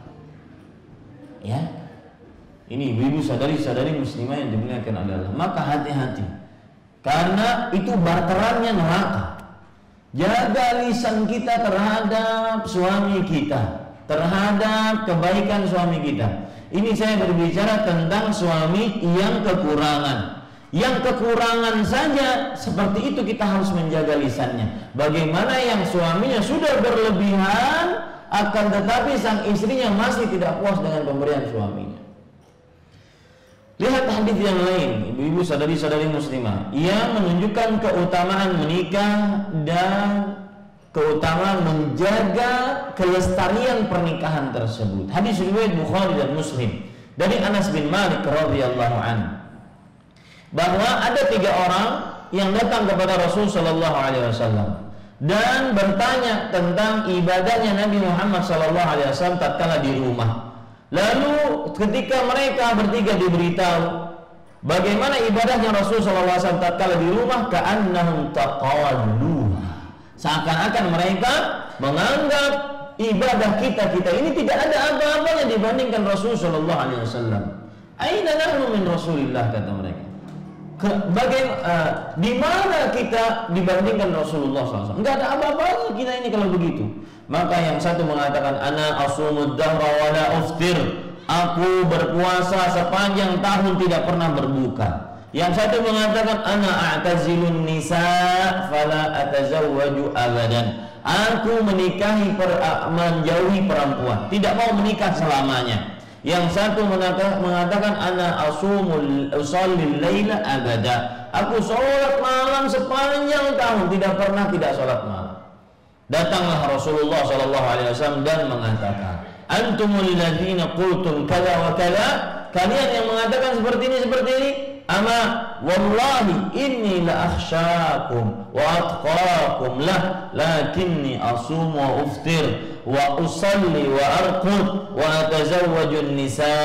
Ya, ini ibu-ibu sadari-sadari muslimah yang dimuliakan Allah. Maka hati-hati, karena itu barterannya neraka. Jaga lisan kita terhadap suami kita, terhadap kebaikan suami kita. Ini saya berbicara tentang suami yang kekurangan. Yang kekurangan saja seperti itu kita harus menjaga lisannya. Bagaimana yang suaminya sudah berlebihan, akan tetapi sang istrinya masih tidak puas dengan pemberian suaminya. Lihat hadis yang lain, ibu-ibu sadari-sadari muslimah, yang menunjukkan keutamaan menikah dan keutamaan menjaga kelestarian pernikahan tersebut. Hadis riwayat Bukhari dan Muslim dari Anas bin Malik radhiyallahu anhu, bahwa ada 3 orang yang datang kepada Rasul sallallahu alaihi wasallam dan bertanya tentang ibadahnya Nabi Muhammad sallallahu alaihi wasallam tatkala di rumah. Lalu ketika mereka bertiga diberitahu bagaimana ibadahnya Rasulullah SAW tatkala di rumah, ka'annahum taqalluha, seakan-akan mereka menganggap ibadah kita ini tidak ada apa-apanya dibandingkan Rasulullah SAW. Aina nahnu min Rasulillah, kata mereka. Di mana kita dibandingkan Rasulullah SAW? Enggak ada apa-apanya kita ini kalau begitu. Maka yang satu mengatakan, ana asumud dahra wa la uftir, aku berpuasa sepanjang tahun tidak pernah berbuka. Yang satu mengatakan, ana a'tazilun nisa fala atazawwaju abadan, aku menjauhi perempuan, tidak mau menikah selamanya. Yang satu mengatakan, ana usallil laila abada, aku sholat malam sepanjang tahun, tidak pernah tidak sholat malam. Datanglah Rasulullah SAW dan mengatakan, antumul ladzina qultum kada wa kada, kalian yang mengatakan seperti ini, ama wallahi inni la akhsyakum wa atqakum lah, lakinni asum wa uftir wa usalli wa arqud wa atazawwajun nisa.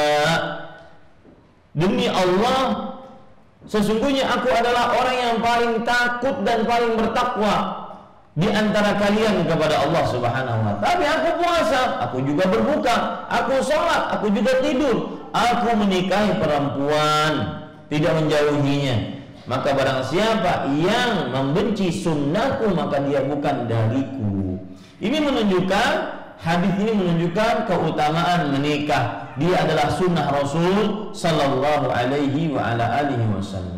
Demi Allah, sesungguhnya aku adalah orang yang paling takut dan paling bertakwa di antara kalian kepada Allah Subhanahu wa ta'ala. Tapi aku puasa, aku juga berbuka, aku sholat, aku juga tidur, aku menikahi perempuan, tidak menjauhinya. Maka barang siapa yang membenci sunnahku, maka dia bukan dariku. Ini menunjukkan, hadis ini menunjukkan keutamaan menikah. Dia adalah sunnah Rasul sallallahu alaihi wa ala alihi wasallam.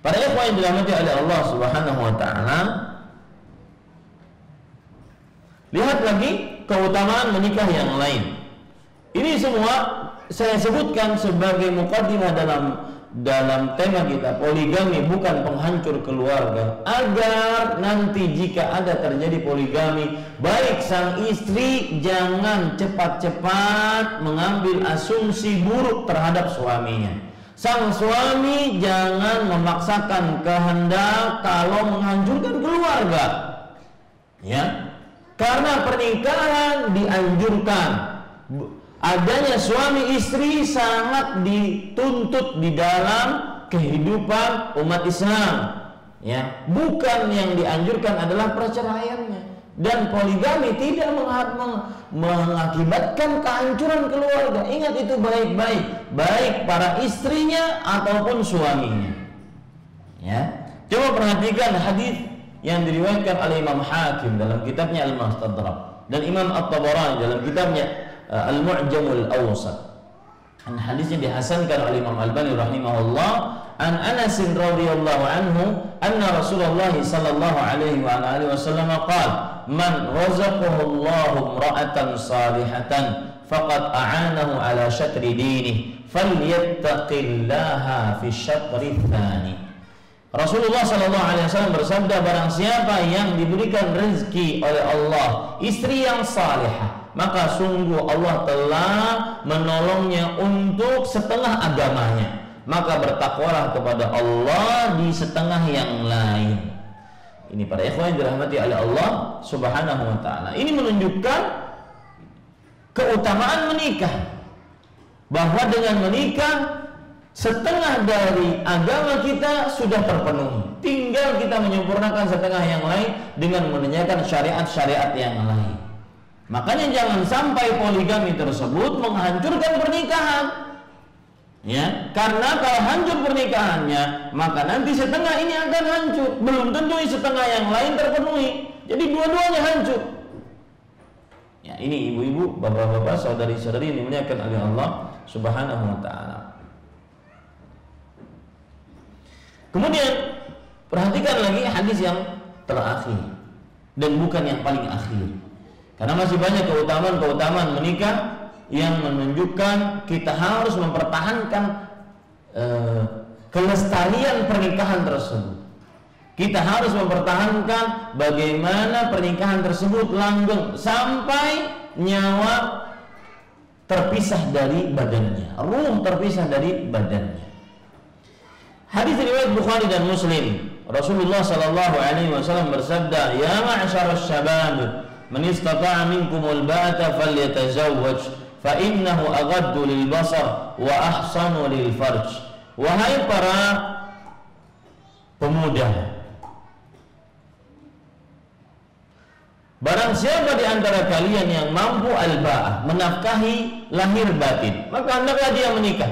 Para ikhwan yang dirahmati oleh Allah Subhanahu wa ta'ala, Lihat lagi keutamaan menikah yang lain. Ini semua saya sebutkan sebagai muqaddimah dalam tema kita, poligami bukan penghancur keluarga, agar nanti jika ada terjadi poligami, baik sang istri jangan cepat-cepat mengambil asumsi buruk terhadap suaminya. Sang suami jangan memaksakan kehendak kalau menghancurkan keluarga. Ya. Karena pernikahan dianjurkan. Adanya suami istri sangat dituntut di dalam kehidupan umat Islam, ya. Bukan yang dianjurkan adalah perceraiannya. Dan poligami tidak mengakibatkan kehancuran keluarga. Ingat itu baik-baik, baik para istrinya ataupun suaminya. Ya. Coba perhatikan hadis yang diriwayatkan oleh Imam Hakim dalam kitabnya Al-Mustadrak dan Imam At-Tabarani dalam kitabnya Al-Mu'jamul Awsat. Hadisnya dihasankan oleh Imam Albani rahimahullah an Anas radhiyallahu anhu anna Rasulullah sallallahu alaihi wa alihi wasallam qala man razaqahu Allahu imra'atan salihatan faqad a'anahu ala syatri dinihi falyattaqillaha fi syatri tsani. Rasulullah sallallahu alaihi wasallam bersabda, barang siapa yang diberikan rezeki oleh Allah istri yang salihah, maka sungguh Allah telah menolongnya untuk setengah agamanya. Maka bertakwalah kepada Allah di setengah yang lain. Ini para ikhwan yang dirahmati oleh Allah Subhanahu wa taala. Ini menunjukkan keutamaan menikah. Bahwa dengan menikah setengah dari agama kita sudah terpenuhi. Tinggal kita menyempurnakan setengah yang lain dengan menunjukkan syariat-syariat yang lain. Makanya jangan sampai poligami tersebut menghancurkan pernikahan. Ya, karena kalau hancur pernikahannya, maka nanti setengah ini akan hancur. Belum tentu setengah yang lain terpenuhi. Jadi dua-duanya hancur. Ya, ini ibu-ibu, bapak-bapak, saudari-saudari yang dimuliakan oleh Allah Subhanahu wa taala. Kemudian perhatikan lagi hadis yang terakhir dan bukan yang paling akhir. Karena masih banyak keutamaan-keutamaan menikah yang menunjukkan kita harus mempertahankan kelestarian pernikahan tersebut. Kita harus mempertahankan bagaimana pernikahan tersebut langgeng sampai nyawa terpisah dari badannya, ruh terpisah dari badannya. Hadis riwayat Bukhari dan Muslim. Rasulullah sallallahu alaihi wasallam bersabda, "Ya ma'syarasy syabab, man istata'a minkumul ba'ata falyatazawwaj fa innahu aghaddu lil basar wa ahsanu lil farj." Wahai para pemuda, barang siapa di antara kalian yang mampu al-ba'ah, menafkahi lahir batin, maka hendaklah dia menikah.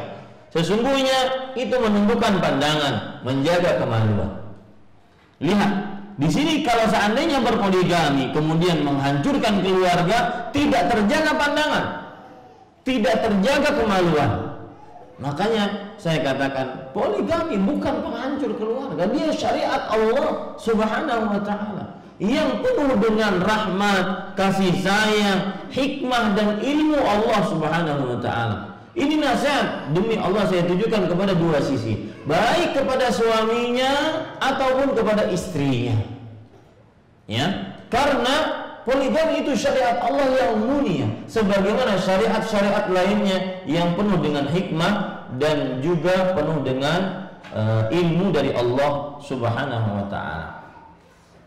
Sesungguhnya itu menundukkan pandangan, menjaga kemaluan. Lihat, di sini kalau seandainya berpoligami kemudian menghancurkan keluarga, tidak terjaga pandangan, tidak terjaga kemaluan. Makanya saya katakan poligami bukan penghancur keluarga, dia syariat Allah Subhanahu wa taala yang penuh dengan rahmat, kasih sayang, hikmah dan ilmu Allah Subhanahu wa taala. Ini nasihat demi Allah saya tujukan kepada dua sisi, baik kepada suaminya ataupun kepada istrinya. Ya, karena poligami itu syariat Allah yang mulia, sebagaimana syariat-syariat lainnya yang penuh dengan hikmah dan juga penuh dengan ilmu dari Allah Subhanahu wa taala.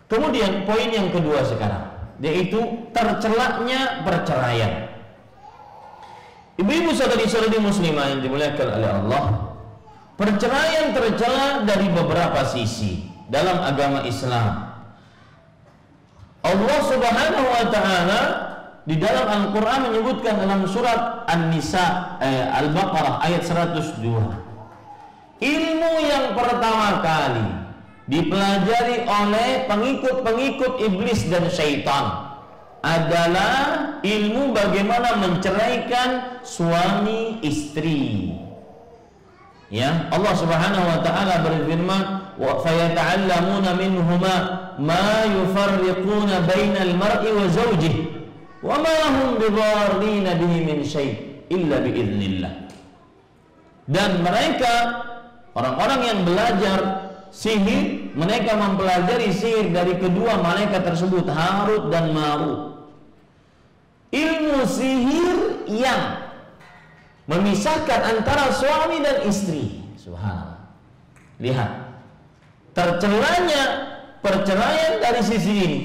Kemudian poin yang kedua sekarang, yaitu tercelaknya perceraian. Ibu-ibu saudari-saudari muslimah yang dimuliakan oleh Allah, perceraian tercela dari beberapa sisi dalam agama Islam. Allah Subhanahu wa taala di dalam Al-Qur'an menyebutkan dalam surat An-Nisa Al-Baqarah ayat 102. Ilmu yang pertama kali dipelajari oleh pengikut-pengikut iblis dan syaitan adalah ilmu bagaimana menceraikan suami istri. Ya, Allah Subhanahu wa taala berfirman, wa fayata'allamuna minhuma ma yufarriquna bainal mar'i wa zawjihi wa ma hum bidarrina bihi min syai' illa biidznillah. Dan mereka orang-orang yang belajar sihir, mereka mempelajari sihir dari kedua malaikat tersebut, Harut dan Marut. Ilmu sihir yang memisahkan antara suami dan istri. Subhanallah. Lihat, tercelanya perceraian dari sisi ini,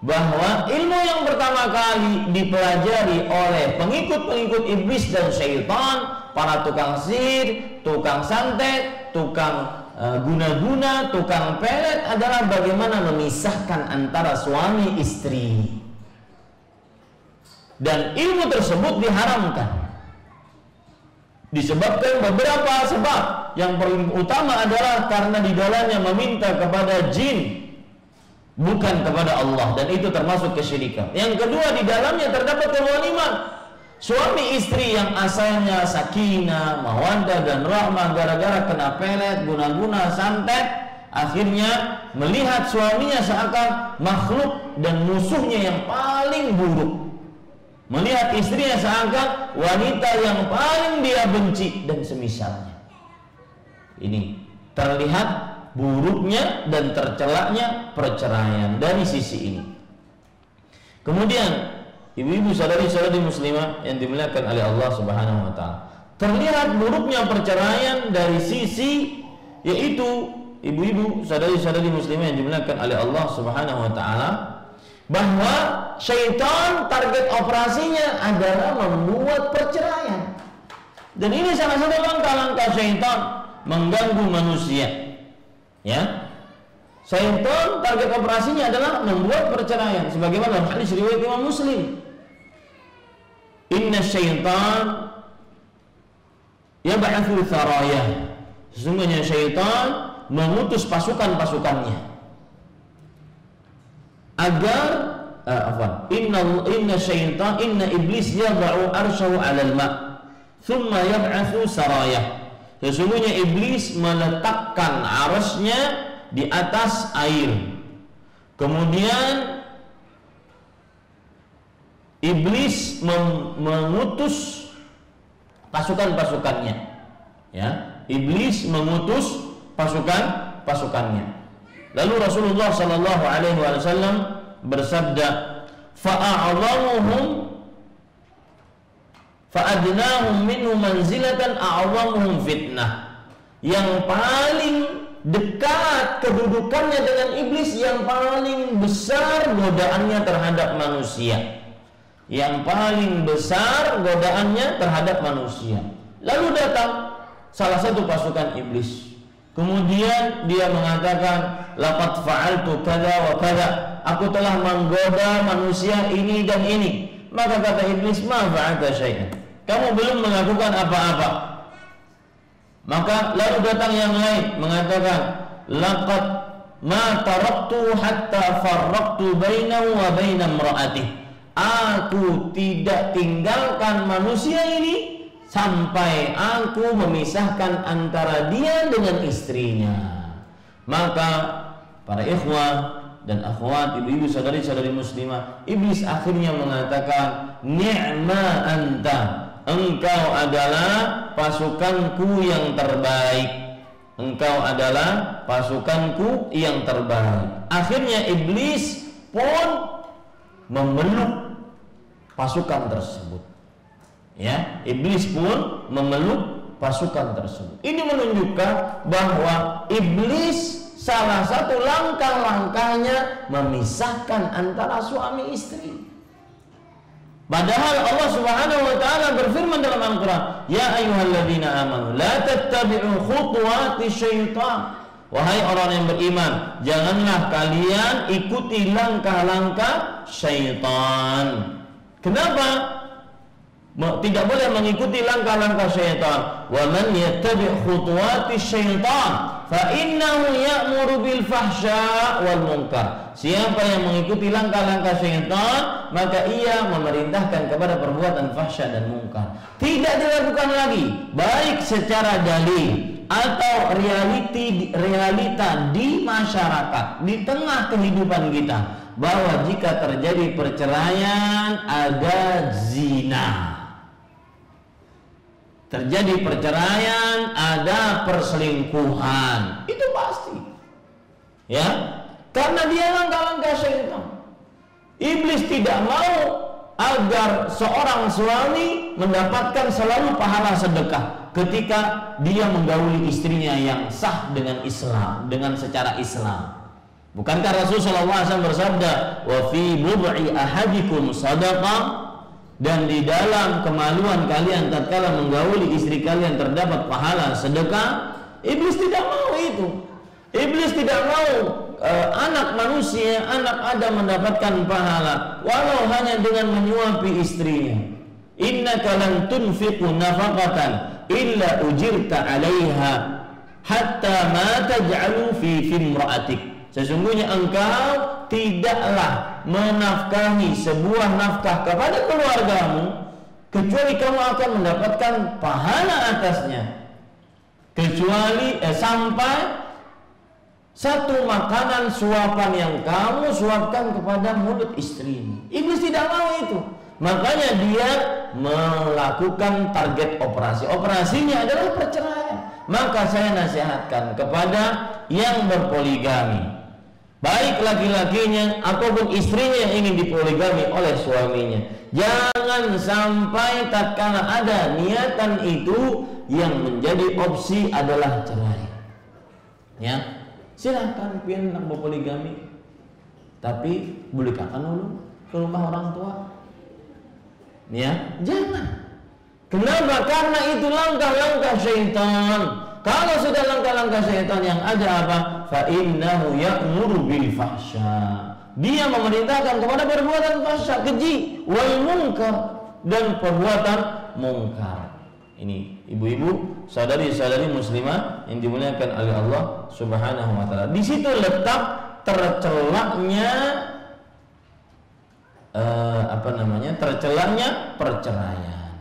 bahwa ilmu yang pertama kali dipelajari oleh pengikut-pengikut iblis dan syaitan, para tukang sihir, tukang santet, tukang guna-guna, tukang pelet, adalah bagaimana memisahkan antara suami istri. Dan ilmu tersebut diharamkan disebabkan beberapa sebab. Yang paling utama adalah karena di dalamnya meminta kepada jin, bukan kepada Allah, dan itu termasuk kesyirikan. Yang kedua, di dalamnya terdapat kezaliman. Suami istri yang asalnya sakinah, mawaddah dan rahmah, gara-gara kena pelet, guna-guna, santet, akhirnya melihat suaminya seakan makhluk dan musuhnya yang paling buruk. Melihat istrinya seakan wanita yang paling dia benci dan semisalnya. Ini terlihat buruknya dan tercelaknya perceraian dari sisi ini. Kemudian ibu-ibu saudari-saudari muslimah yang dimuliakan oleh Allah Subhanahu wa taala, terlihat buruknya perceraian dari sisi, yaitu ibu-ibu saudari-saudari muslimah yang dimuliakan oleh Allah Subhanahu wa taala, bahwa syaitan target operasinya adalah membuat perceraian. Dan ini salah satu langkah-langkah syaitan mengganggu manusia. Ya, syaitan target operasinya adalah membuat perceraian, sebagaimana hadis riwayat Imam Muslim. Inna syaitan yab'atsu saraya. Sesungguhnya syaitan mengutus pasukan-pasukannya agar inna iblis yad'u arsyahu 'alal ma' thumma yab'atsu saraya. Sesungguhnya iblis meletakkan arasnya di atas air. Kemudian iblis mengutus pasukan-pasukannya. Ya, iblis mengutus pasukannya. Lalu Rasulullah sallallahu alaihi wasallam bersabda, fa'a'adhamuhum fa'adnahum minhu manzilatan a'adhamuhum fitnah. Yang paling dekat kedudukannya dengan iblis, yang paling besar godaannya terhadap manusia. Yang paling besar godaannya terhadap manusia. Lalu datang salah satu pasukan iblis. Kemudian dia mengatakan, laqad fa'altu kadza wa kadza. Aku telah menggoda manusia ini dan ini. Maka kata iblis, ma fa'alta syai'an. Kamu belum melakukan apa-apa. Maka lalu datang yang lain mengatakan, laqad ma taraktu hatta farraqtu bainahu wa baina imra'atihi. Aku tidak tinggalkan manusia ini sampai aku memisahkan antara dia dengan istrinya. Maka para ikhwah dan akhwat, ibu-ibu saudari-saudari muslimah, iblis akhirnya mengatakan, ni'ma anta, engkau adalah pasukanku yang terbaik. Engkau adalah pasukanku yang terbaik. Akhirnya iblis pun memeluk pasukan tersebut. Ya, iblis pun memeluk pasukan tersebut. Ini menunjukkan bahwa iblis salah satu langkah-langkahnya memisahkan antara suami istri. Padahal Allah Subhanahu wa taala berfirman dalam Al-Qur'an, "Ya ayyuhalladzina amanu la tattabi'u khutuwati syaitan." Wahai orang yang beriman, janganlah kalian ikuti langkah-langkah syaitan. Kenapa? Tidak boleh mengikuti langkah-langkah syaitan. Wa man yattabi' khutuwati syaitan fa innahu ya'muru bil fahsya' wal munkar. Siapa yang mengikuti langkah-langkah syaitan, maka ia memerintahkan kepada perbuatan fahsya dan munkar. Tidak dilakukan lagi, baik secara dalil atau realita di masyarakat, di tengah kehidupan kita, bahwa jika terjadi perceraian ada zina, terjadi perceraian ada perselingkuhan, itu pasti, ya, karena dia langkah-langkah syaitan. Iblis tidak mau agar seorang suami mendapatkan selalu pahala sedekah ketika dia menggauli istrinya yang sah dengan Islam, dengan secara Islam. Bukankah Rasulullah SAW bersabda, wa fi bud'i ahadikum sadaqah, dan di dalam kemaluan kalian tatkala menggauli istri kalian terdapat pahala sedekah. Iblis tidak mau itu. Iblis tidak mau anak manusia, anak Adam mendapatkan pahala walau hanya dengan menyuapi istrinya. Innaka lan tunfiqu nafaqatan illa ujirta 'alaiha hatta ma taj'alu fi imra'atik. Sesungguhnya engkau tidaklah menafkahi sebuah nafkah kepada keluargamu kecuali kamu akan mendapatkan pahala atasnya, kecuali sampai satu makanan suapan yang kamu suapkan kepada mulut istrimu. Iblis tidak mau itu. Makanya dia melakukan target operasi. Operasinya adalah perceraian. Maka saya nasihatkan kepada yang berpoligami, baik laki-lakinya ataupun istrinya yang ingin dipoligami oleh suaminya, jangan sampai tatkala ada niatan itu yang menjadi opsi adalah cerai. Ya, silahkan pian nak berpoligami, tapi belikan dulu ke rumah orang tua. Ya, jangan. Kenapa? Karena itu langkah-langkah syaitan. Kalau sudah langkah-langkah syaitan yang ada apa? Fa innahu ya'muru bil fahsya. Dia memerintahkan kepada perbuatan fahsya, keji, wal munkar, dan perbuatan mungkar. Ini ibu-ibu, saudari-saudari muslimah yang dimuliakan oleh Allah Subhanahu wa taala. Di situ letak tercelaknya tercelaknya perceraian.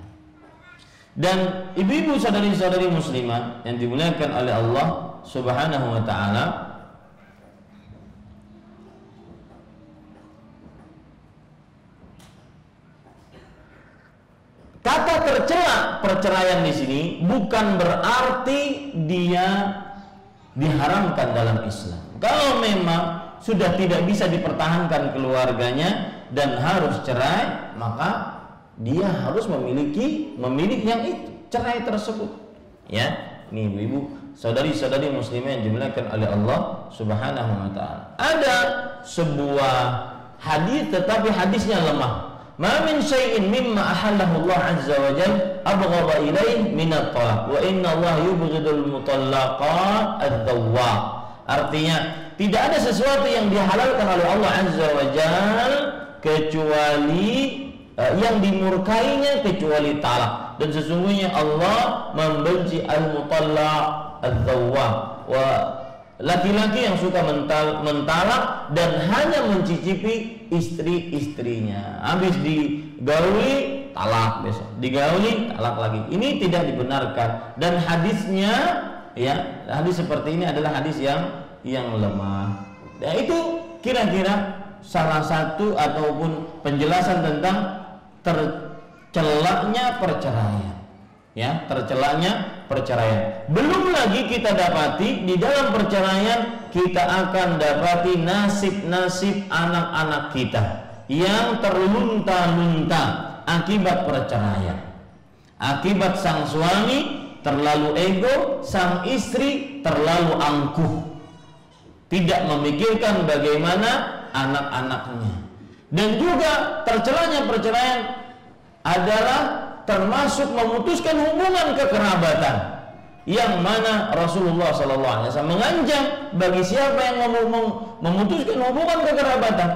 Dan ibu-ibu, saudari-saudari muslimah yang dimuliakan oleh Allah Subhanahu wa taala, kata tercela perceraian di sini bukan berarti dia diharamkan dalam Islam. Kalau memang sudah tidak bisa dipertahankan keluarganya dan harus cerai, maka dia harus memilih yang itu, cerai tersebut. Ya, ini ibu-ibu, saudari-saudari muslimah yang dimuliakan oleh Allah Subhanahu wa taala. Ada sebuah hadis tetapi hadisnya lemah. Ma min syai'in mimma ahallahu Allah azza wa jalla abghadha ilaihi min at-talaq wa inna Allah yubghidul mutallaqat ad-dawwaq. Artinya, tidak ada sesuatu yang dihalalkan oleh Allah azza wa jalla kecuali yang dimurkainya kecuali talak, dan sesungguhnya Allah membenci al-mutallaq ad-dawwaq, wa laki-laki yang suka mentalak dan hanya mencicipi istri-istrinya. Habis digauli talak, besok digauli talak lagi. Ini tidak dibenarkan, dan hadisnya, ya, hadis seperti ini adalah hadis yang lemah. Ya, itu kira-kira salah satu ataupun penjelasan tentang tercelaknya perceraian. Ya, tercelaknya perceraian. Belum lagi kita dapati di dalam perceraian kita akan dapati nasib-nasib anak-anak kita yang terlunta-lunta akibat perceraian. Akibat sang suami terlalu ego, sang istri terlalu angkuh, tidak memikirkan bagaimana anak-anaknya. Dan juga tercelanya perceraian adalah termasuk memutuskan hubungan kekerabatan, yang mana Rasulullah SAW mengancam bagi siapa yang memutuskan hubungan kekerabatan,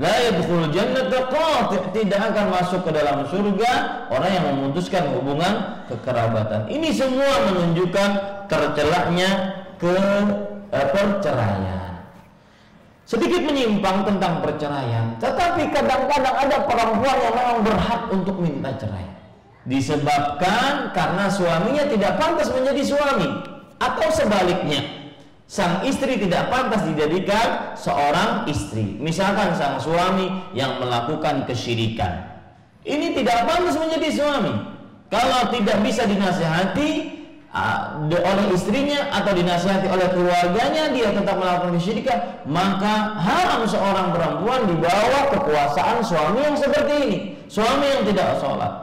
la yadkhulul jannata qati', tidak akan masuk ke dalam surga orang yang memutuskan hubungan kekerabatan. Ini semua menunjukkan tercelaknya perceraian. Sedikit menyimpang tentang perceraian, tetapi kadang-kadang ada perempuan yang memang berhak untuk minta cerai disebabkan karena suaminya tidak pantas menjadi suami. atau sebaliknya, sang istri tidak pantas dijadikan seorang istri. Misalkan sang suami yang melakukan kesyirikan, ini tidak pantas menjadi suami. Kalau tidak bisa dinasihati oleh istrinya atau dinasihati oleh keluarganya, dia tetap melakukan kesyirikan, maka haram seorang perempuan dibawa kekuasaan suami yang seperti ini, suami yang tidak sholat.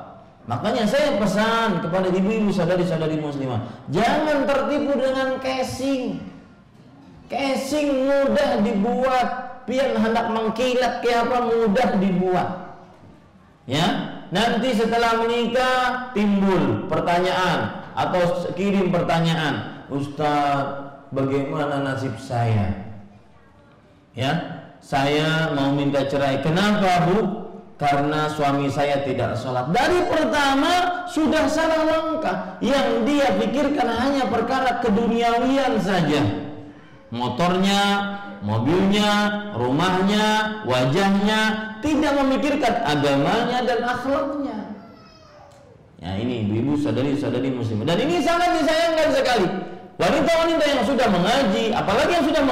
Makanya saya pesan kepada ibu-ibu, saudari-saudari muslimah, jangan tertipu dengan casing. Casing mudah dibuat, pian hendak mengkilat kayak apa mudah dibuat. Ya, nanti setelah menikah timbul pertanyaan atau kirim pertanyaan, Ustaz, bagaimana nasib saya? Ya, saya mau minta cerai. Kenapa, Bu? Karena suami saya tidak sholat. Dari pertama sudah salah langkah. Yang dia pikirkan hanya perkara keduniawian saja. Motornya, mobilnya, rumahnya, wajahnya, tidak memikirkan agamanya dan akhlaknya. Ya, ini ibu-ibu, saudari-saudari muslimah. Dan ini sangat disayangkan sekali. Wanita-wanita yang sudah mengaji, apalagi yang sudah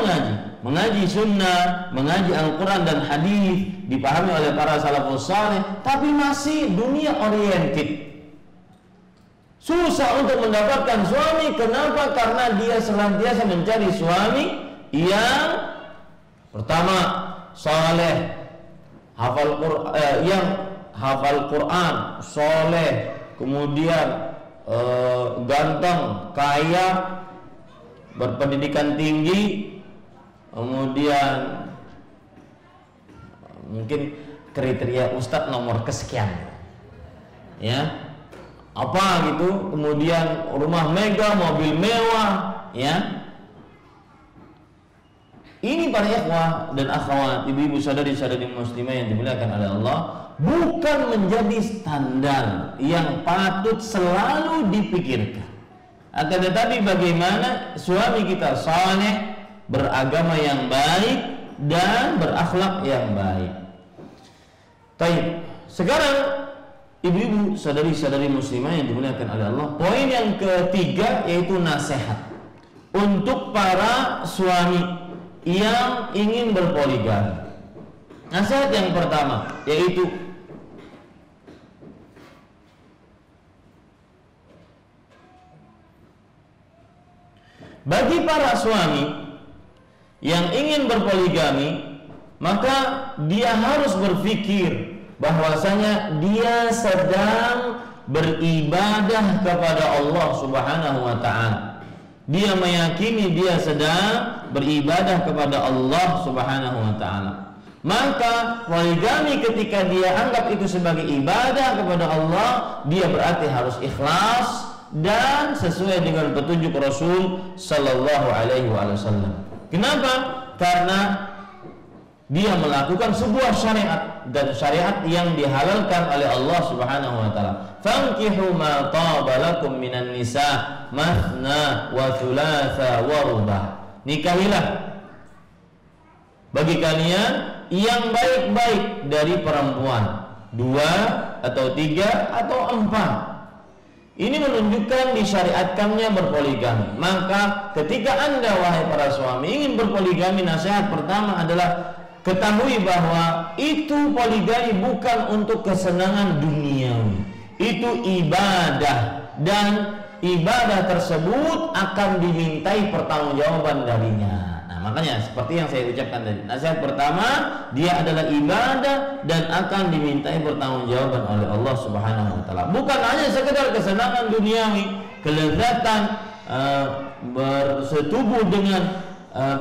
mengaji sunnah, mengaji Al-Quran dan hadis, dipahami oleh para salafus saleh, tapi masih dunia oriented. Susah untuk mendapatkan suami. Kenapa? Karena dia senantiasa mencari suami yang pertama saleh, yang hafal Quran, soleh, kemudian ganteng, kaya, berpendidikan tinggi, kemudian mungkin kriteria ustadz nomor kesekian, ya, apa gitu, kemudian rumah mewah, mobil mewah, ya. Ini para ikhwah dan akhwat, ibu-ibu, saudari-saudari muslimah yang dimuliakan oleh Allah, bukan menjadi standar yang patut selalu dipikirkan. Akan tetapi bagaimana suami kita saleh, beragama yang baik dan berakhlak yang baik. Baik, sekarang ibu-ibu, saudari-saudari muslimah yang dimuliakan oleh Allah, poin yang ketiga yaitu nasihat untuk para suami yang ingin berpoligami. Nasihat yang pertama yaitu bagi para suami yang ingin berpoligami, maka dia harus berpikir bahwasanya dia sedang beribadah kepada Allah Subhanahu wa ta'ala. Dia meyakini dia sedang beribadah kepada Allah Subhanahu wa ta'ala. Maka poligami ketika dia anggap itu sebagai ibadah kepada Allah, dia berarti harus ikhlas dan sesuai dengan petunjuk Rasul sallallahu alaihi wasallam. Kenapa? Karena dia melakukan sebuah syariat, dan syariat yang dihalalkan oleh Allah Subhanahu wa taala. Fankihu ma taba lakum minan nisa mathna wa thulatha wa rubah. Nikahilah bagi kalian yang baik-baik dari perempuan, 2 atau 3 atau 4. Ini menunjukkan disyariatkannya berpoligami. Maka ketika Anda, wahai para suami, ingin berpoligami, nasihat pertama adalah ketahui bahwa itu poligami bukan untuk kesenangan duniawi. Itu ibadah, dan ibadah tersebut akan dimintai pertanggungjawaban darinya. Makanya seperti yang saya ucapkan tadi, nasihat pertama, dia adalah ibadah dan akan dimintai pertanggungjawaban oleh Allah Subhanahu wa taala. Bukan hanya sekedar kesenangan duniawi, kelezatan bersetubuh dengan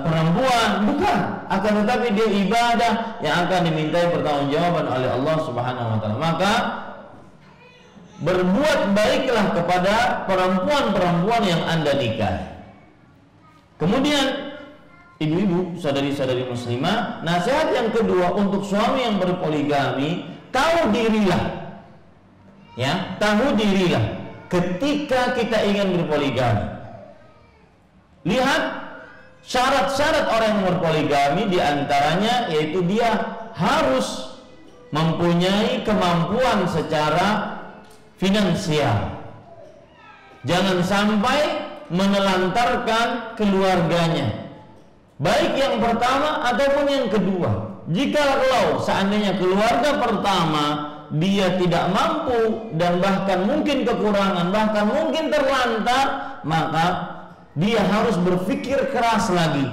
perempuan, bukan, akan tetapi dia ibadah yang akan dimintai pertanggungjawaban oleh Allah Subhanahu wa taala. Maka berbuat baiklah kepada perempuan-perempuan yang Anda nikahi. Kemudian ibu-ibu, saudari-saudari muslimah, nasihat yang kedua untuk suami yang berpoligami, tahu dirilah. Ya, tahu dirilah ketika kita ingin berpoligami. Lihat syarat-syarat orang yang berpoligami, diantaranya yaitu dia harus mempunyai kemampuan secara finansial. Jangan sampai menelantarkan keluarganya, baik yang pertama ataupun yang kedua. Jikalau seandainya keluarga pertama dia tidak mampu dan bahkan mungkin kekurangan, bahkan mungkin terlantar, maka dia harus berpikir keras lagi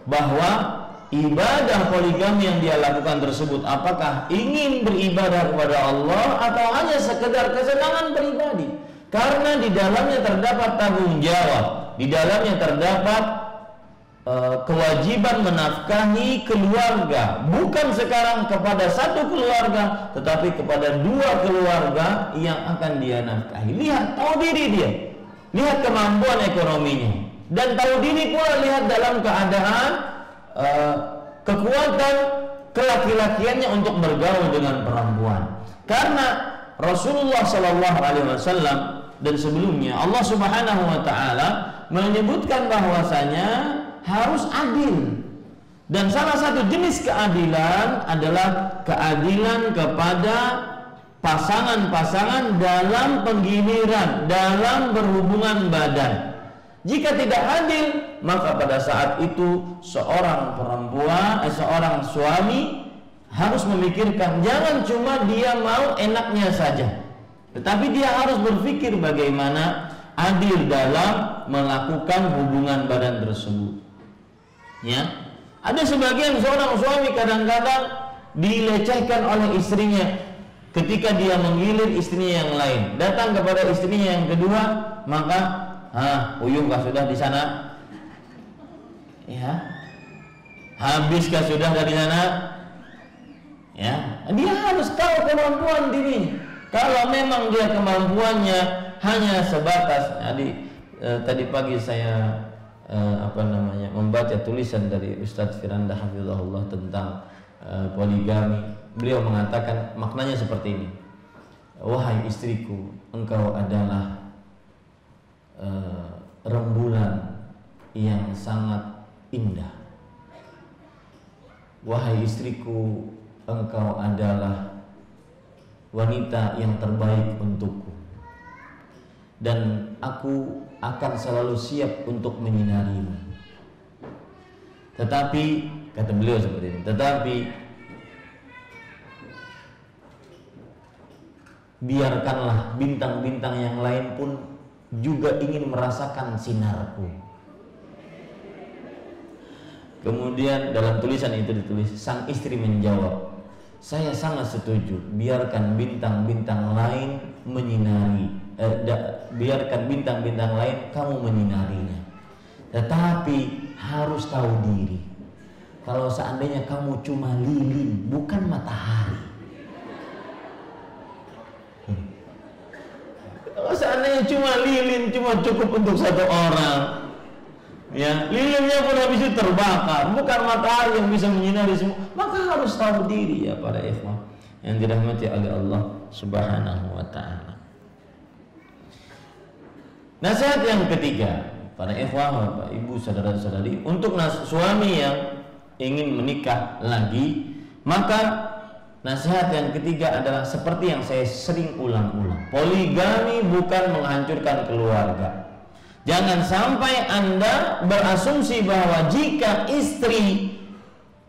bahwa ibadah poligami yang dia lakukan tersebut apakah ingin beribadah kepada Allah atau hanya sekedar kesenangan pribadi. Karena di dalamnya terdapat tanggung jawab, di dalamnya terdapat kewajiban menafkahi keluarga, bukan sekarang kepada satu keluarga tetapi kepada dua keluarga yang akan dia nafkahi. Lihat, tahu diri dia, lihat kemampuan ekonominya, dan tahu diri pula lihat dalam keadaan kekuatan kelaki-lakiannya untuk bergaul dengan perempuan. Karena Rasulullah SAW dan sebelumnya Allah Subhanahu wa taala menyebutkan bahwasanya harus adil. Dan salah satu jenis keadilan adalah keadilan kepada pasangan-pasangan dalam penggiliran, dalam berhubungan badan. Jika tidak adil, maka pada saat itu seorang perempuan, seorang suami harus memikirkan, jangan cuma dia mau enaknya saja, tetapi dia harus berpikir bagaimana adil dalam melakukan hubungan badan tersebut. Ya, ada sebagian seorang suami kadang-kadang dilecehkan oleh istrinya ketika dia menggilir istrinya yang lain. Datang kepada istrinya yang kedua, maka uyuhkah sudah di sana? Ya, habiskah sudah dari sana? Ya, dia harus tahu kemampuan dirinya. Kalau memang dia kemampuannya hanya sebatas, tadi pagi saya membaca tulisan dari Ustadz Firanda Hafizahullah tentang poligami. Beliau mengatakan maknanya seperti ini: wahai istriku, engkau adalah rembulan yang sangat indah. Wahai istriku, engkau adalah wanita yang terbaik untukku, dan aku akan selalu siap untuk menyinarimu. Tetapi, kata beliau seperti ini, tetapi biarkanlah bintang-bintang yang lain pun juga ingin merasakan sinarku. Kemudian dalam tulisan itu ditulis, sang istri menjawab, saya sangat setuju, biarkan bintang-bintang lain menyinari, biarkan bintang-bintang lain kamu menyinarinya, tetapi harus tahu diri, kalau seandainya kamu cuma lilin bukan matahari, kalau seandainya cuma lilin, cuma cukup untuk satu orang, ya, lilinnya pun habis itu terbakar, bukan matahari yang bisa menyinari semua, maka harus tahu diri ya para ikhwah yang dirahmati oleh Allah Subhanahu wa taala. Nasihat yang ketiga, para ikhwah, Bapak, Ibu, saudara-saudari, untuk suami yang ingin menikah lagi, maka nasihat yang ketiga adalah seperti yang saya sering ulang-ulang. Poligami bukan menghancurkan keluarga. Jangan sampai Anda berasumsi bahwa jika istri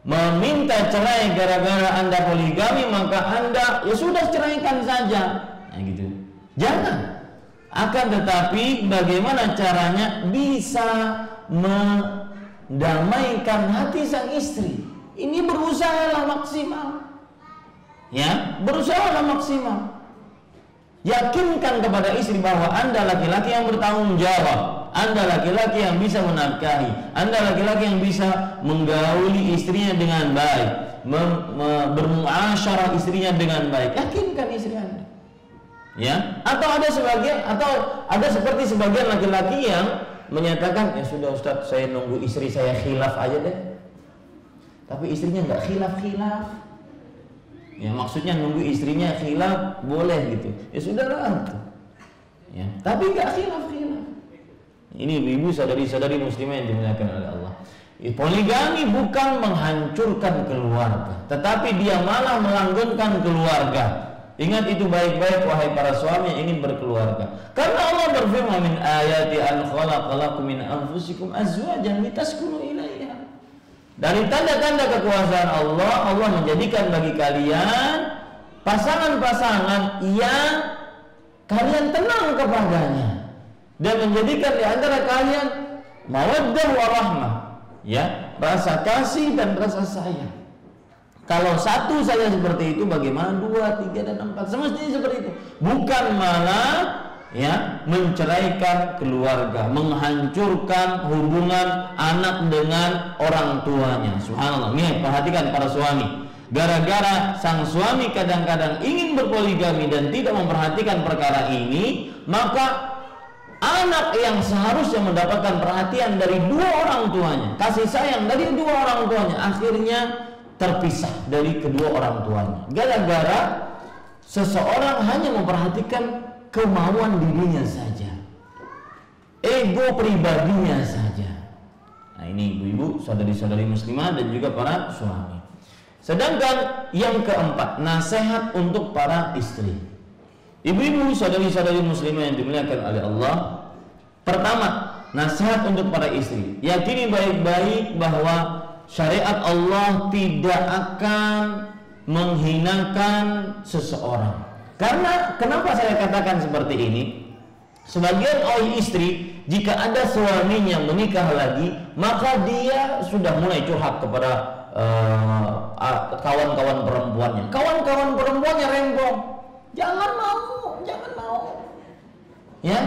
meminta cerai gara-gara Anda poligami, maka Anda ya sudah ceraikan saja. Nah, gitu. Jangan. Akan tetapi bagaimana caranya bisa mendamaikan hati sang istri? Ini berusahalah maksimal. Ya, berusahalah maksimal. Yakinkan kepada istri bahwa Anda laki-laki yang bertanggung jawab, Anda laki-laki yang bisa menafkahi, Anda laki-laki yang bisa menggauli istrinya dengan baik, bermuasyarah istrinya dengan baik. Yakinkan istri Anda. Ya, atau ada seperti sebagian laki-laki yang menyatakan, ya sudah Ustaz, saya nunggu istri saya khilaf aja deh. Tapi istrinya nggak khilaf. Ya, maksudnya nunggu istrinya khilaf boleh gitu. Ya sudahlah. Ya, tapi nggak khilaf. Ini ibu saudari-saudari muslimah yang dimuliakan oleh Allah. Poligami bukan menghancurkan keluarga, tetapi dia malah melanggengkan keluarga. Ingat itu baik-baik wahai para suami yang ingin berkeluarga. Karena Allah berfirman, min ayati an khalaqalakum min anfusikum azwajan litaskunu ilaiha. Dari tanda-tanda kekuasaan Allah, Allah menjadikan bagi kalian pasangan-pasangan yang kalian tenang kepadanya dan menjadikan di antara kalian mawaddah warahmah, ya, rasa kasih dan rasa sayang. Kalau satu saja seperti itu, bagaimana 2, 3 dan 4? Semestinya seperti itu. Bukan malah ya menceraikan keluarga, menghancurkan hubungan anak dengan orang tuanya. Subhanallah. Nih, perhatikan para suami. Gara-gara sang suami kadang-kadang ingin berpoligami dan tidak memperhatikan perkara ini, maka anak yang seharusnya mendapatkan perhatian dari 2 orang tuanya, kasih sayang dari 2 orang tuanya, akhirnya terpisah dari kedua orang tuanya. Gara-gara seseorang hanya memperhatikan kemauan dirinya saja, ego pribadinya saja. Nah, ini ibu-ibu, saudari-saudari muslimah dan juga para suami. Sedangkan yang keempat, nasihat untuk para istri. Ibu-ibu, saudari-saudari muslimah yang dimuliakan oleh Allah. Pertama, nasihat untuk para istri. Yakini baik-baik bahwa syariat Allah tidak akan menghinakan seseorang. Karena kenapa saya katakan seperti ini? Sebagian oleh istri, jika ada suaminya menikah lagi, maka dia sudah mulai curhat kepada kawan-kawan perempuannya. Kawan-kawan perempuannya rembong. Jangan mau. Ya,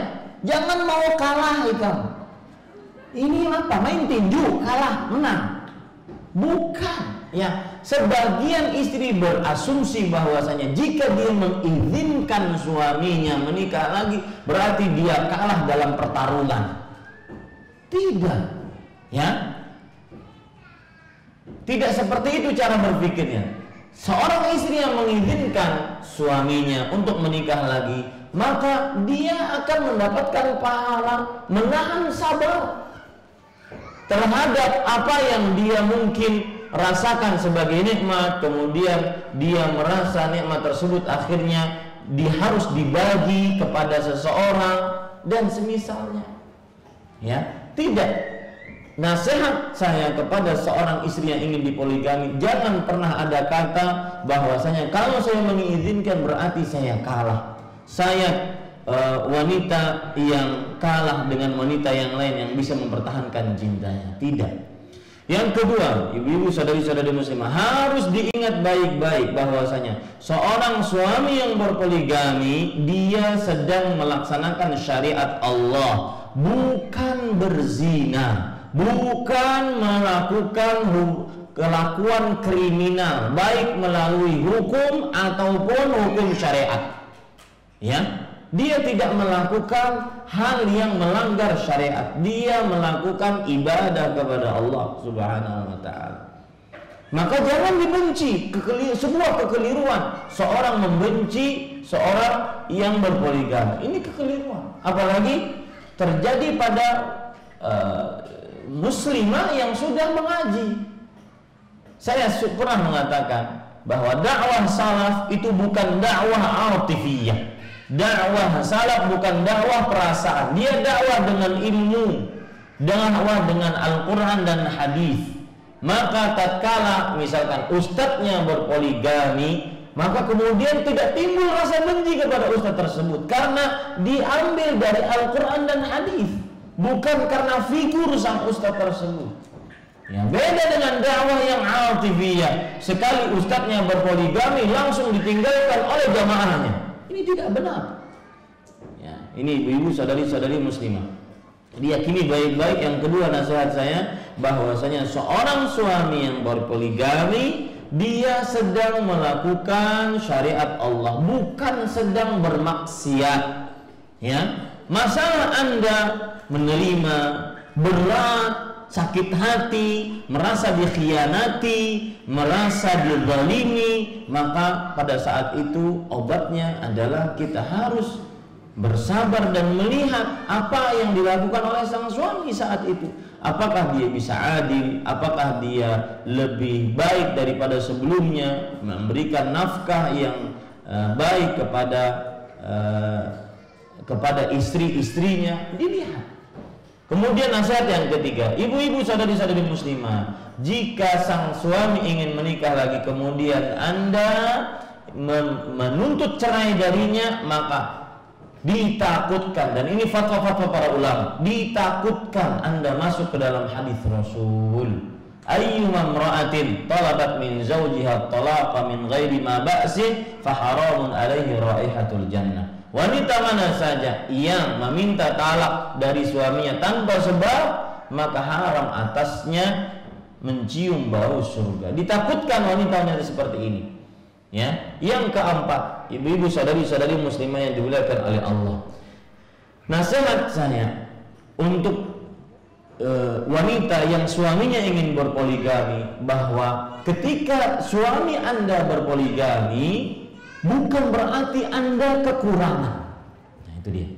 jangan mau kalah itu. Ini apa? Main tinju, kalah, menang. Bukan, ya. Sebagian istri berasumsi bahwasanya jika dia mengizinkan suaminya menikah lagi, berarti dia kalah dalam pertarungan. Tidak, ya. Tidak seperti itu cara berpikirnya. Seorang istri yang mengizinkan suaminya untuk menikah lagi, maka dia akan mendapatkan pahala menahan sabar terhadap apa yang dia mungkin rasakan sebagai nikmat, kemudian dia merasa nikmat tersebut akhirnya harus dibagi kepada seseorang dan semisalnya. Ya, tidak. Nasihat saya kepada seorang istri yang ingin dipoligami, jangan pernah ada kata bahwasanya kalau saya mengizinkan berarti saya kalah. Saya wanita yang kalah dengan wanita yang lain yang bisa mempertahankan cintanya. Tidak. Yang kedua, ibu-ibu, saudari-saudari muslimah, harus diingat baik-baik bahwasanya seorang suami yang berpoligami, dia sedang melaksanakan syariat Allah, bukan berzina, bukan melakukan kelakuan kriminal, baik melalui hukum ataupun hukum syariat. Ya, dia tidak melakukan hal yang melanggar syariat. Dia melakukan ibadah kepada Allah Subhanahu wa ta'ala. Maka jangan dibenci sebuah kekeliruan seorang membenci seorang yang berpoligami. Ini kekeliruan. Apalagi terjadi pada muslimah yang sudah mengaji. Saya pernah mengatakan bahwa dakwah salaf itu bukan dakwah atifiyah. Dakwah salaf bukan dakwah perasaan. Dia dakwah dengan ilmu, dakwah dengan Al-Quran dan hadis. Maka tatkala misalkan ustadznya berpoligami, maka kemudian tidak timbul rasa benci kepada ustadz tersebut, karena diambil dari Al-Quran dan hadis, bukan karena figur sang ustadz tersebut. Ya, beda dengan dakwah yang atifiyah. Sekali ustadznya berpoligami langsung ditinggalkan oleh jamaahnya. Ini tidak benar. Ya, ini ibu-ibu, saudari-saudari muslimah, diyakini baik-baik. Yang kedua, nasihat saya bahwasanya seorang suami yang berpoligami, dia sedang melakukan syariat Allah, bukan sedang bermaksiat. Ya, masalah Anda menerima berat, sakit hati, merasa dikhianati, merasa dizalimi, maka pada saat itu obatnya adalah kita harus bersabar dan melihat apa yang dilakukan oleh sang suami saat itu. Apakah dia bisa adil, apakah dia lebih baik daripada sebelumnya, memberikan nafkah yang baik kepada istri-istrinya, dilihat. Kemudian nasihat yang ketiga, ibu-ibu saudari-saudari muslimah, jika sang suami ingin menikah lagi kemudian Anda menuntut cerai darinya, maka ditakutkan, dan ini fatwa-fatwa para ulama, ditakutkan Anda masuk ke dalam hadis Rasul, ayyuma imra'atin talabat min zawjiha talaqa min ghairi ma ba'sin fa haramun alaihi raihatul jannah. Wanita mana saja yang meminta talak dari suaminya tanpa sebab, maka haram atasnya mencium bau surga. Ditakutkan wanita-wanita seperti ini. Ya. Yang keempat, ibu-ibu saudari-saudari muslimah yang dimuliakan oleh Allah. Nasihat saya untuk wanita yang suaminya ingin berpoligami, bahwa ketika suami Anda berpoligami, bukan berarti Anda kekurangan. Nah, itu dia.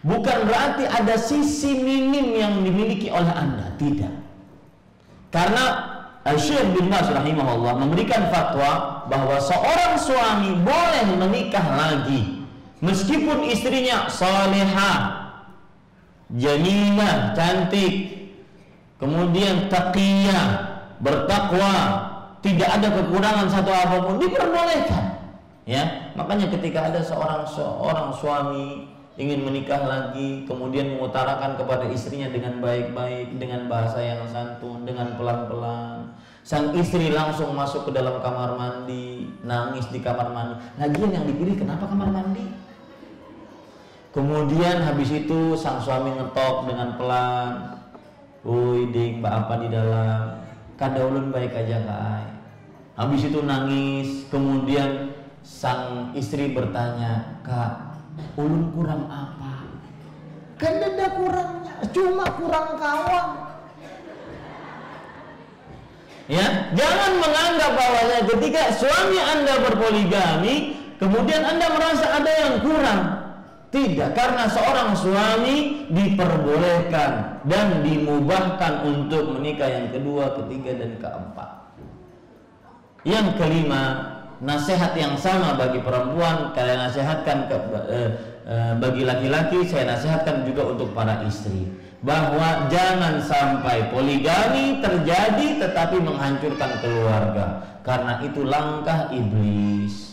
Bukan berarti ada sisi minim yang dimiliki oleh Anda, tidak. Karena Syekh bin Baz rahimahullah memberikan fatwa bahwa seorang suami boleh menikah lagi meskipun istrinya salihah, jamilah, cantik, kemudian taqiyah, bertakwa, tidak ada kekurangan satu apapun, diperbolehkan. Ya, makanya ketika ada seorang suami ingin menikah lagi, kemudian mengutarakan kepada istrinya dengan baik-baik, dengan bahasa yang santun, dengan pelan-pelan, sang istri langsung masuk ke dalam kamar mandi, nangis di kamar mandi. Lagian yang dipilih kenapa kamar mandi? Kemudian habis itu sang suami ngetok dengan pelan, "Woi ding, mbak apa di dalam? Kada ulun baik aja kai." Habis itu nangis, kemudian sang istri bertanya, "Kak, ulun kurang apa?" "Kan ada kurangnya, cuma kurang kawan." Ya, jangan menganggap bahwa ketika suami Anda berpoligami, kemudian Anda merasa ada yang kurang. Tidak, karena seorang suami diperbolehkan dan dimubahkan untuk menikah yang kedua, ketiga, dan keempat. Yang kelima, nasihat yang sama bagi perempuan kalian nasihatkan bagi laki-laki, saya nasihatkan juga untuk para istri, bahwa jangan sampai poligami terjadi tetapi menghancurkan keluarga, karena itu langkah iblis.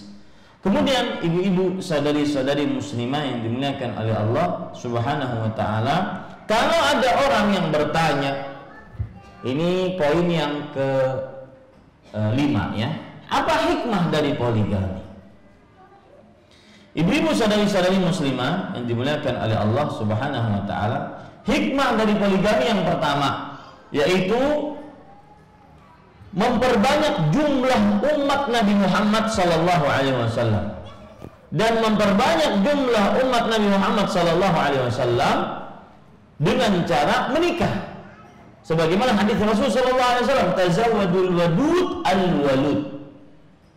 Kemudian ibu-ibu saudari-saudari muslimah yang dimuliakan oleh Allah Subhanahu wa taala, kalau ada orang yang bertanya, ini poin yang ke-5 ya. Apa hikmah dari poligami? Ibu-ibu saudari-saudari muslimah yang dimuliakan oleh Allah Subhanahu wa taala, hikmah dari poligami yang pertama yaitu memperbanyak jumlah umat Nabi Muhammad sallallahu alaihi wasallam, dan memperbanyak jumlah umat Nabi Muhammad sallallahu alaihi wasallam dengan cara menikah. Sebagaimana hadis Rasul sallallahu alaihi wasallam, "Tazawwadul wadud al-walud."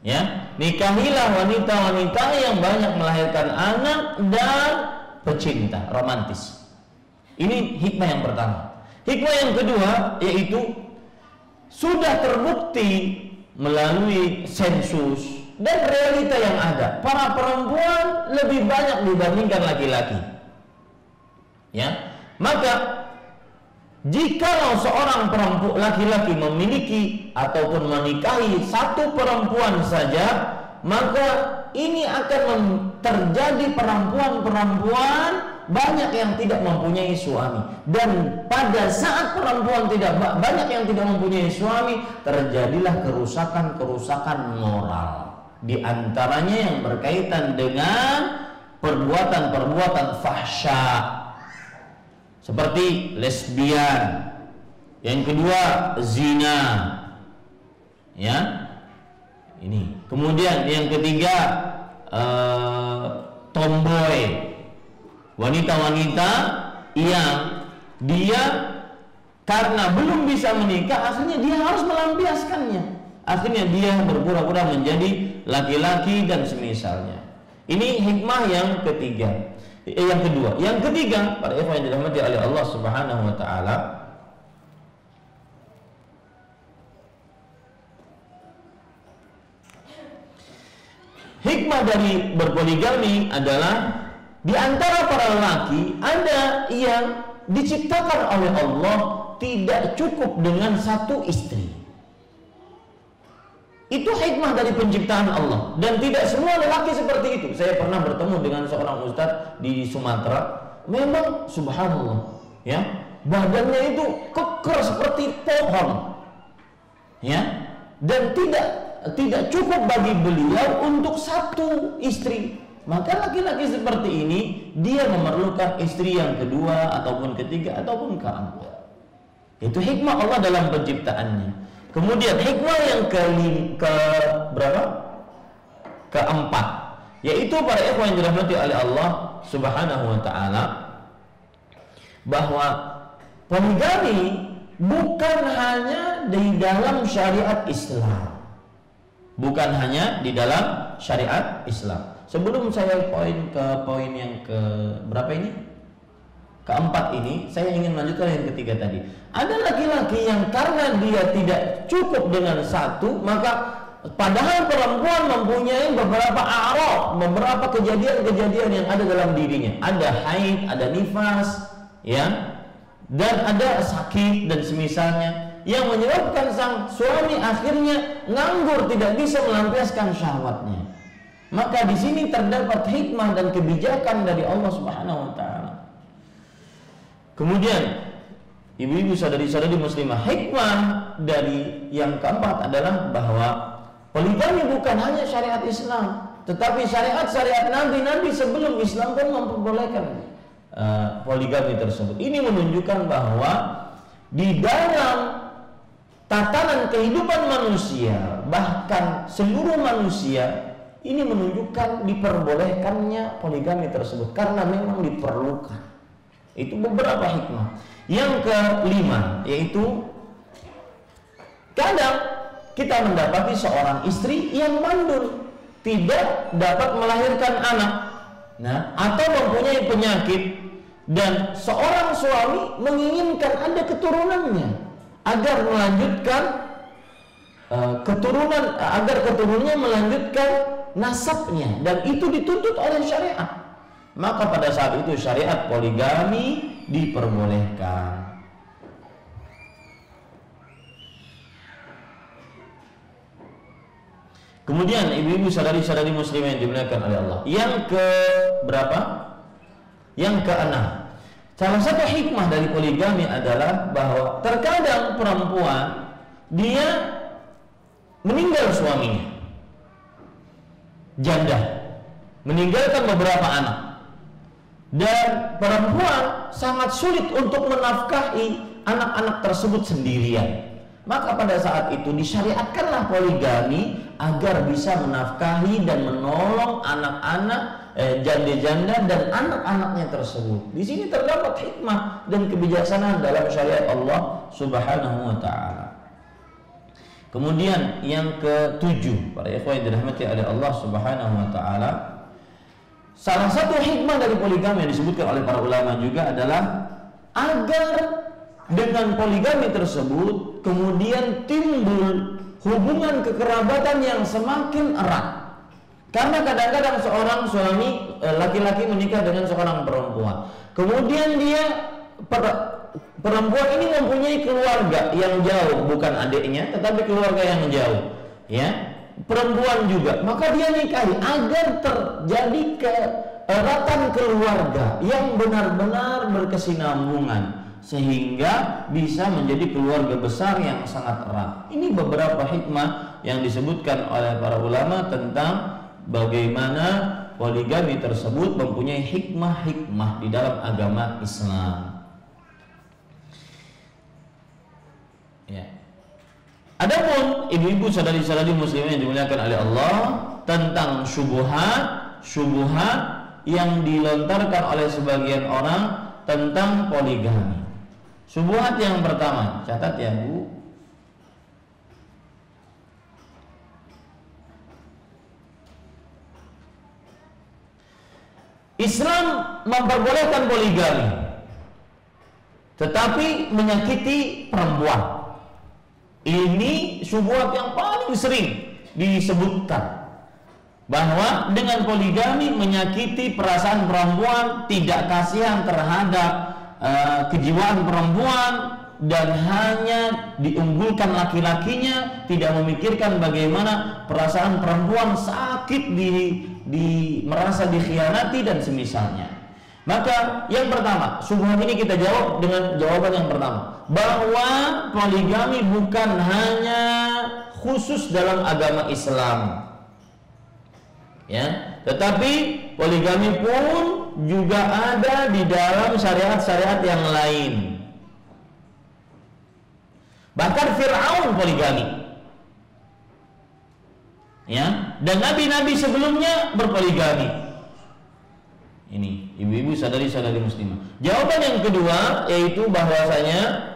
Ya, nikahilah wanita-wanita yang banyak melahirkan anak dan pecinta, romantis. Ini hikmah yang pertama. Hikmah yang kedua yaitu sudah terbukti melalui sensus dan realita yang ada, para perempuan lebih banyak dibandingkan laki-laki. Ya, maka jikalau seorang perempuan laki-laki memiliki ataupun menikahi satu perempuan saja, maka ini akan terjadi perempuan-perempuan banyak yang tidak mempunyai suami, dan pada saat perempuan banyak yang tidak mempunyai suami, terjadilah kerusakan-kerusakan moral, di antaranya yang berkaitan dengan perbuatan-perbuatan fahsya seperti lesbian, yang kedua zina, ya ini, kemudian yang ketiga tomboy, wanita-wanita yang dia karena belum bisa menikah, akhirnya dia harus melampiaskannya, akhirnya dia berpura-pura menjadi laki-laki dan semisalnya. Ini hikmah yang ketiga. Yang kedua, yang ketiga, para ikhwan yang dirahmati oleh Allah Subhanahu wa taala, hikmah dari berpoligami adalah di antara para lelaki ada yang diciptakan oleh Allah tidak cukup dengan satu istri. Itu hikmah dari penciptaan Allah, dan tidak semua lelaki seperti itu. Saya pernah bertemu dengan seorang ustadz di Sumatera, memang subhanallah, ya, badannya itu keker seperti pohon, ya, dan tidak cukup bagi beliau untuk satu istri. Maka laki-laki seperti ini dia memerlukan istri yang kedua ataupun ketiga ataupun keempat. Itu hikmah Allah dalam penciptaannya. Kemudian hikmah yang keempat, yaitu para ikhwan yang dirahmati oleh Allah Subhanahu wa taala, bahwa poligami bukan hanya di dalam syariat Islam. Bukan hanya di dalam syariat Islam. Sebelum saya ke poin yang berapa ini? Keempat ini, saya ingin lanjutkan yang ketiga tadi. Ada laki-laki yang karena dia tidak cukup dengan satu, maka padahal perempuan mempunyai beberapa a'rad, beberapa kejadian-kejadian yang ada dalam dirinya. Ada haid, ada nifas, ya, dan ada sakit dan semisalnya, yang menyebabkan sang suami akhirnya nganggur, tidak bisa melampiaskan syahwatnya. Maka di sini terdapat hikmah dan kebijakan dari Allah Subhanahu wa taala. Kemudian ibu-ibu saudari-saudari muslimah, hikmah dari yang keempat adalah bahwa poligami bukan hanya syariat Islam, tetapi syariat-syariat nabi-nabi sebelum Islam pun memperbolehkan poligami tersebut. Ini menunjukkan bahwa di dalam tatanan kehidupan manusia, bahkan seluruh manusia, ini menunjukkan diperbolehkannya poligami tersebut karena memang diperlukan. Itu beberapa hikmah. Yang kelima, yaitu kadang kita mendapati seorang istri yang mandul, tidak dapat melahirkan anak, atau mempunyai penyakit, dan seorang suami menginginkan ada keturunannya agar melanjutkan agar keturunannya melanjutkan nasabnya, dan itu dituntut oleh syariat. Maka pada saat itu syariat poligami diperbolehkan. Kemudian ibu-ibu saudari-saudari muslimah yang dimuliakan oleh Allah, yang ke berapa? Yang keenam. Salah satu hikmah dari poligami adalah bahwa terkadang perempuan dia meninggal suaminya, janda, meninggalkan beberapa anak, dan perempuan sangat sulit untuk menafkahi anak-anak tersebut sendirian. Maka pada saat itu disyariatkanlah poligami agar bisa menafkahi dan menolong anak-anak janda-janda dan anak-anaknya tersebut. Di sini terdapat hikmah dan kebijaksanaan dalam syariat Allah Subhanahu wa taala. Kemudian yang ketujuh, para ikhwan yang dirahmati oleh Allah Subhanahu wa taala, salah satu hikmah dari poligami yang disebutkan oleh para ulama juga adalah agar dengan poligami tersebut kemudian timbul hubungan kekerabatan yang semakin erat. Karena kadang-kadang seorang suami laki-laki menikah dengan seorang perempuan, kemudian dia perempuan ini mempunyai keluarga yang jauh, bukan adiknya tetapi keluarga yang jauh, ya, perempuan juga, maka dia nikahi agar terjadi keeratan keluarga yang benar-benar berkesinambungan sehingga bisa menjadi keluarga besar yang sangat erat. Ini beberapa hikmah yang disebutkan oleh para ulama tentang bagaimana poligami tersebut mempunyai hikmah-hikmah di dalam agama Islam. Ya. Adapun ibu-ibu saudari-saudari muslimah yang dimuliakan oleh Allah, tentang syubhat yang dilontarkan oleh sebagian orang tentang poligami. Syubhat yang pertama, catat ya Bu. Islam memperbolehkan poligami, tetapi menyakiti perempuan. Ini syubhat yang paling sering disebutkan. bahwa dengan poligami menyakiti perasaan perempuan, tidak kasihan terhadap kejiwaan perempuan, dan hanya diunggulkan laki-lakinya, tidak memikirkan bagaimana perasaan perempuan sakit merasa dikhianati dan semisalnya. Maka yang pertama, syubhat ini kita jawab dengan jawaban yang pertama, bahwa poligami bukan hanya khusus dalam agama Islam, ya, tetapi poligami pun juga ada di dalam syariat-syariat yang lain. Bahkan Fir'aun poligami, ya, dan nabi-nabi sebelumnya berpoligami. Ini ibu-ibu sadari-sadari muslimah. Jawaban yang kedua yaitu bahwasanya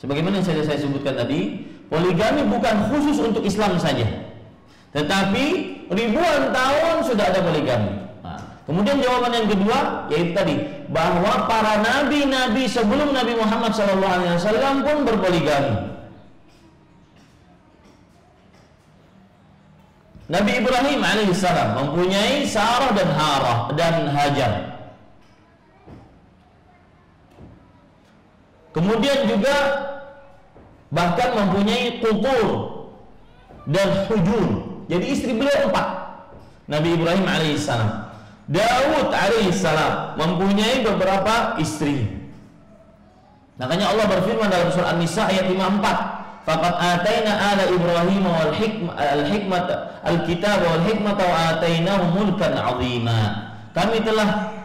sebagaimana yang saya sebutkan tadi, poligami bukan khusus untuk Islam saja, tetapi ribuan tahun sudah ada poligami. Kemudian jawaban yang kedua yaitu tadi, bahwa para nabi-nabi sebelum Nabi Muhammad SAW pun berpoligami. Nabi Ibrahim alaihissalam mempunyai Sarah dan Hajar. Kemudian juga bahkan mempunyai Qutur dan Hujur. Jadi istri beliau 4. Nabi Ibrahim alaihissalam. Daud alaihissalam mempunyai beberapa istri. Makanya Allah berfirman dalam surah An-Nisa ayat 54, "Faqad ataina ala Ibrahim al-hikmata al-kitab wal hikmata wa atainahum mulkan 'azima." Kami telah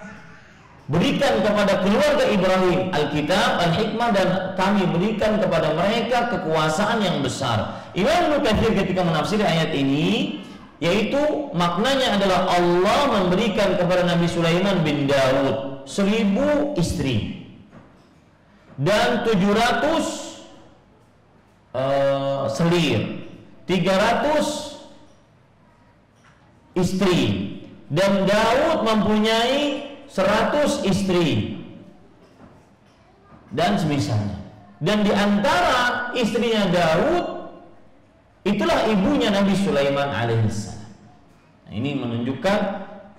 berikan kepada keluarga Ibrahim Alkitab, Al-Hikmah, dan kami berikan kepada mereka kekuasaan yang besar. Imam Ibnu Katsir ketika menafsiri ayat ini, yaitu maknanya adalah Allah memberikan kepada Nabi Sulaiman bin Daud 1000 istri dan 700 selir, 300 istri, dan Daud mempunyai 100 istri dan semisalnya. Dan di antara istrinya Daud itulah ibunya Nabi Sulaiman alaihissalam. Nah, ini menunjukkan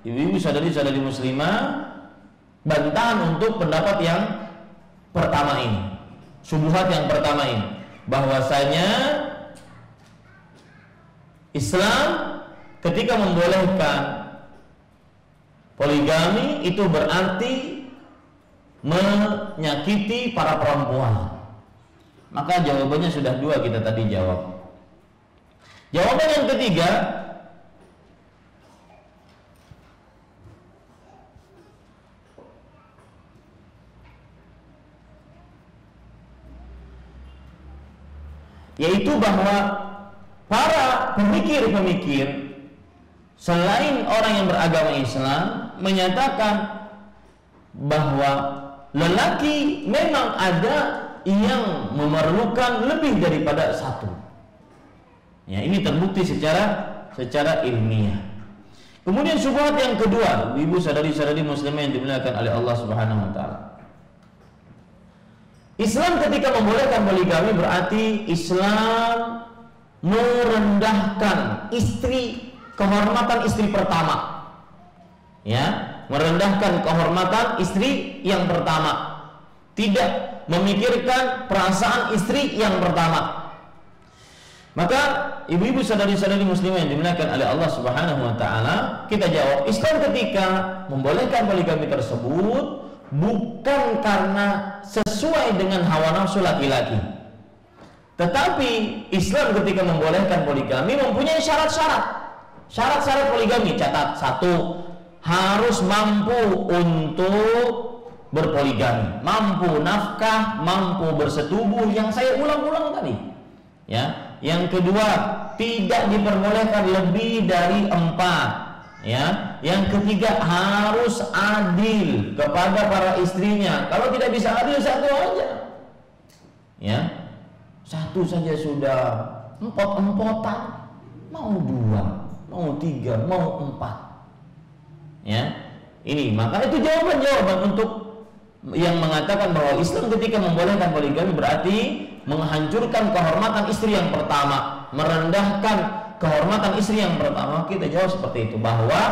ibu-ibu sadari-sadari muslimah bantahan untuk pendapat yang pertama ini, syubhat yang pertama ini, bahwasanya Islam ketika membolehkan poligami itu berarti menyakiti para perempuan. Maka jawabannya sudah 2 kita tadi jawab. Jawaban yang ketiga, yaitu bahwa para pemikir-pemikir selain orang yang beragama Islam menyatakan bahwa lelaki memang ada yang memerlukan lebih daripada satu. Ya, ini terbukti secara ilmiah. Kemudian syubhat yang kedua, ibu sadari-sadari muslimah yang dimuliakan oleh Allah Subhanahu wa taala. Islam ketika membolehkan poligami berarti Islam merendahkan kehormatan istri pertama. Ya, merendahkan kehormatan istri yang pertama. Tidak memikirkan perasaan istri yang pertama. Maka ibu-ibu sadari-sadari muslimah yang dimuliakan oleh Allah Subhanahu wa taala, kita jawab, Islam ketika membolehkan poligami tersebut bukan karena sesuai dengan hawa nafsu laki-laki. Tetapi Islam ketika membolehkan poligami mempunyai syarat-syarat. Syarat-syarat poligami, catat, 1, harus mampu untuk berpoligami, mampu nafkah, mampu bersetubuh yang saya ulang-ulang tadi. Ya. Yang kedua, tidak diperbolehkan lebih dari 4. Ya. Yang ketiga, harus adil kepada para istrinya. Kalau tidak bisa adil, 1 aja. Ya. 1 saja sudah empot-empotan. Mau 2, mau 3, mau 4. Ya. Ini, maka itu jawaban untuk yang mengatakan bahwa Islam ketika membolehkan poligami berarti menghancurkan kehormatan istri yang pertama, merendahkan kehormatan istri yang pertama, kita jawab seperti itu, bahwa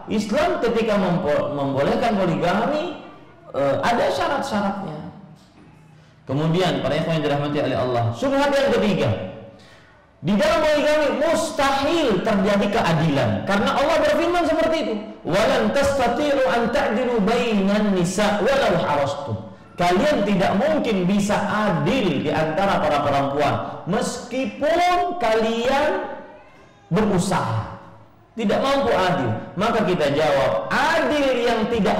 Islam ketika membolehkan poligami ada syarat-syaratnya. Kemudian para ikhwan yang dirahmati oleh Allah, syubhat yang ketiga, di dalam poligami mustahil terjadi keadilan, karena Allah berfirman seperti itu, walan tastati'u an ta'dilu bainan nisa walau harastum. Kalian tidak mungkin bisa adil di antara para perempuan meskipun kalian berusaha. Tidak mampu adil. Maka kita jawab, adil yang tidak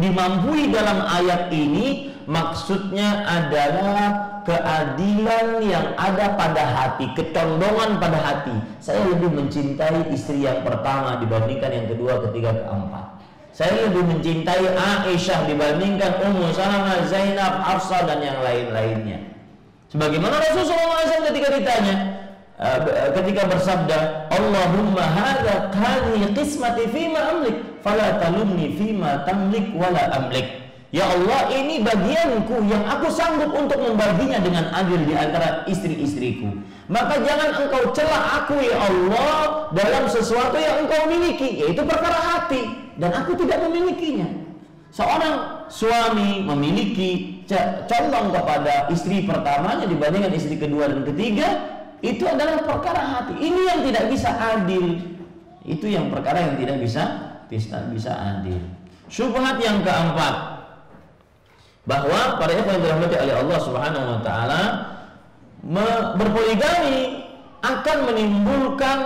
dimampui dalam ayat ini maksudnya adalah keadilan yang ada pada hati, kecondongan pada hati. Saya lebih mencintai istri yang pertama dibandingkan yang kedua, ketiga, keempat. Saya lebih mencintai Aisyah dibandingkan Ummu Salamah, Zainab, Hafsah dan yang lain-lainnya. Sebagaimana Rasulullah SAW ketika ditanya, ketika bersabda, Allahumma hadhihi qismati fima amlik, fala talumni fima tamlik wala amlik. Ya Allah, ini bagianku yang aku sanggup untuk membaginya dengan adil di antara istri-istriku. Maka jangan engkau celah aku ya Allah dalam sesuatu yang engkau miliki, yaitu perkara hati, dan aku tidak memilikinya. Seorang suami memiliki condong kepada istri pertamanya dibandingkan istri kedua dan ketiga, itu adalah perkara hati. Ini yang tidak bisa adil. Itu yang perkara yang tidak bisa adil. Syubhat yang keempat, bahwa para ikhwan yang dirahmati oleh Allah Subhanahu wa taala, berpoligami akan menimbulkan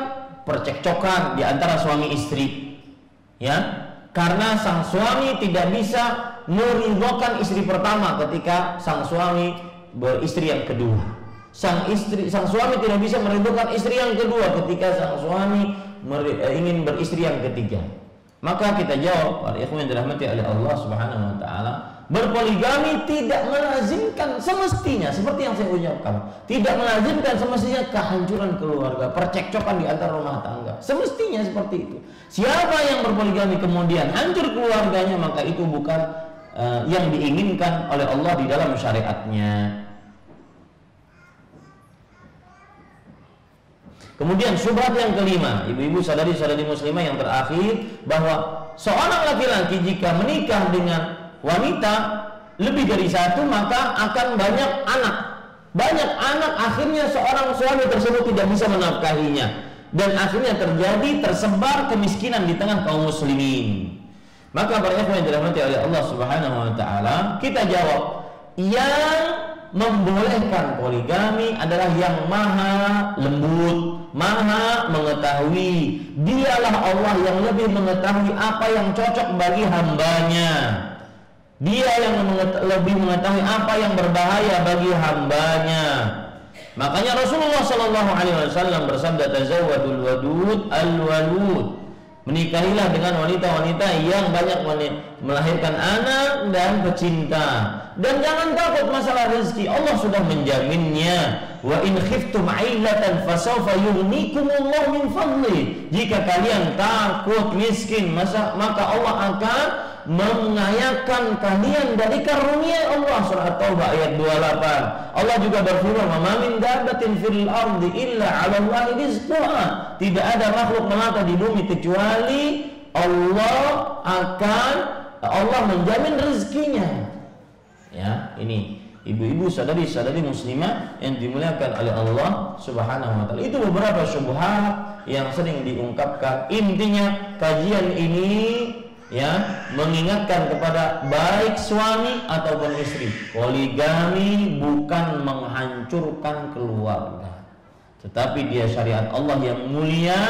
percekcokan di antara suami istri. Ya, karena sang suami tidak bisa meridhokan istri pertama ketika sang suami beristri yang kedua. Sang suami tidak bisa meridhokan istri yang kedua ketika sang suami ingin beristri yang ketiga. Maka kita jawab, para ikhwan yang dirahmati oleh Allah Subhanahu wa taala, berpoligami tidak melazimkan semestinya, seperti yang saya ucapkan, tidak melazimkan semestinya kehancuran keluarga, percekcokan di antara rumah tangga. Semestinya seperti itu. Siapa yang berpoligami kemudian hancur keluarganya, maka itu bukan yang diinginkan oleh Allah di dalam syariatnya. Kemudian syubhat yang kelima, ibu-ibu sadari-sadari muslimah yang terakhir, bahwa seorang laki-laki jika menikah dengan wanita lebih dari satu, maka akan banyak anak. Banyak anak, akhirnya seorang suami tersebut tidak bisa menafkahinya, dan akhirnya tersebar kemiskinan di tengah kaum muslimin. Maka para ikhwan yang dirahmati oleh Allah Subhanahu wa taala, kita jawab, yang membolehkan poligami adalah yang maha lembut, maha mengetahui. Dialah Allah yang lebih mengetahui apa yang cocok bagi hambanya. Dia yang lebih mengetahui apa yang berbahaya bagi hambanya. Makanya Rasulullah SAW bersabda, tazawwadul wadud al-walud. Menikahilah dengan wanita-wanita yang banyak melahirkan anak dan pecinta. Dan jangan takut masalah rezeki, Allah sudah menjaminnya. Wa in khiftum 'ailatan fasawfa yughnikumullahu min fadli. Jika kalian takut miskin, maka Allah akan mengayakan kalian dari karunia Allah. Surah Taubah ayat 28. Allah juga berfirman, "Ma min dabbatin fil ardi illa 'ala Allahi rizquha." Tidak ada makhluk melata di bumi kecuali Allah menjamin rezekinya. Ya, ini ibu-ibu sadari-sadari muslimah yang dimuliakan oleh Allah Subhanahu wa taala. Itu beberapa syubhat yang sering diungkapkan. Intinya kajian ini mengingatkan kepada baik suami ataupun istri, poligami bukan menghancurkan keluarga, tetapi dia syariat Allah yang mulia.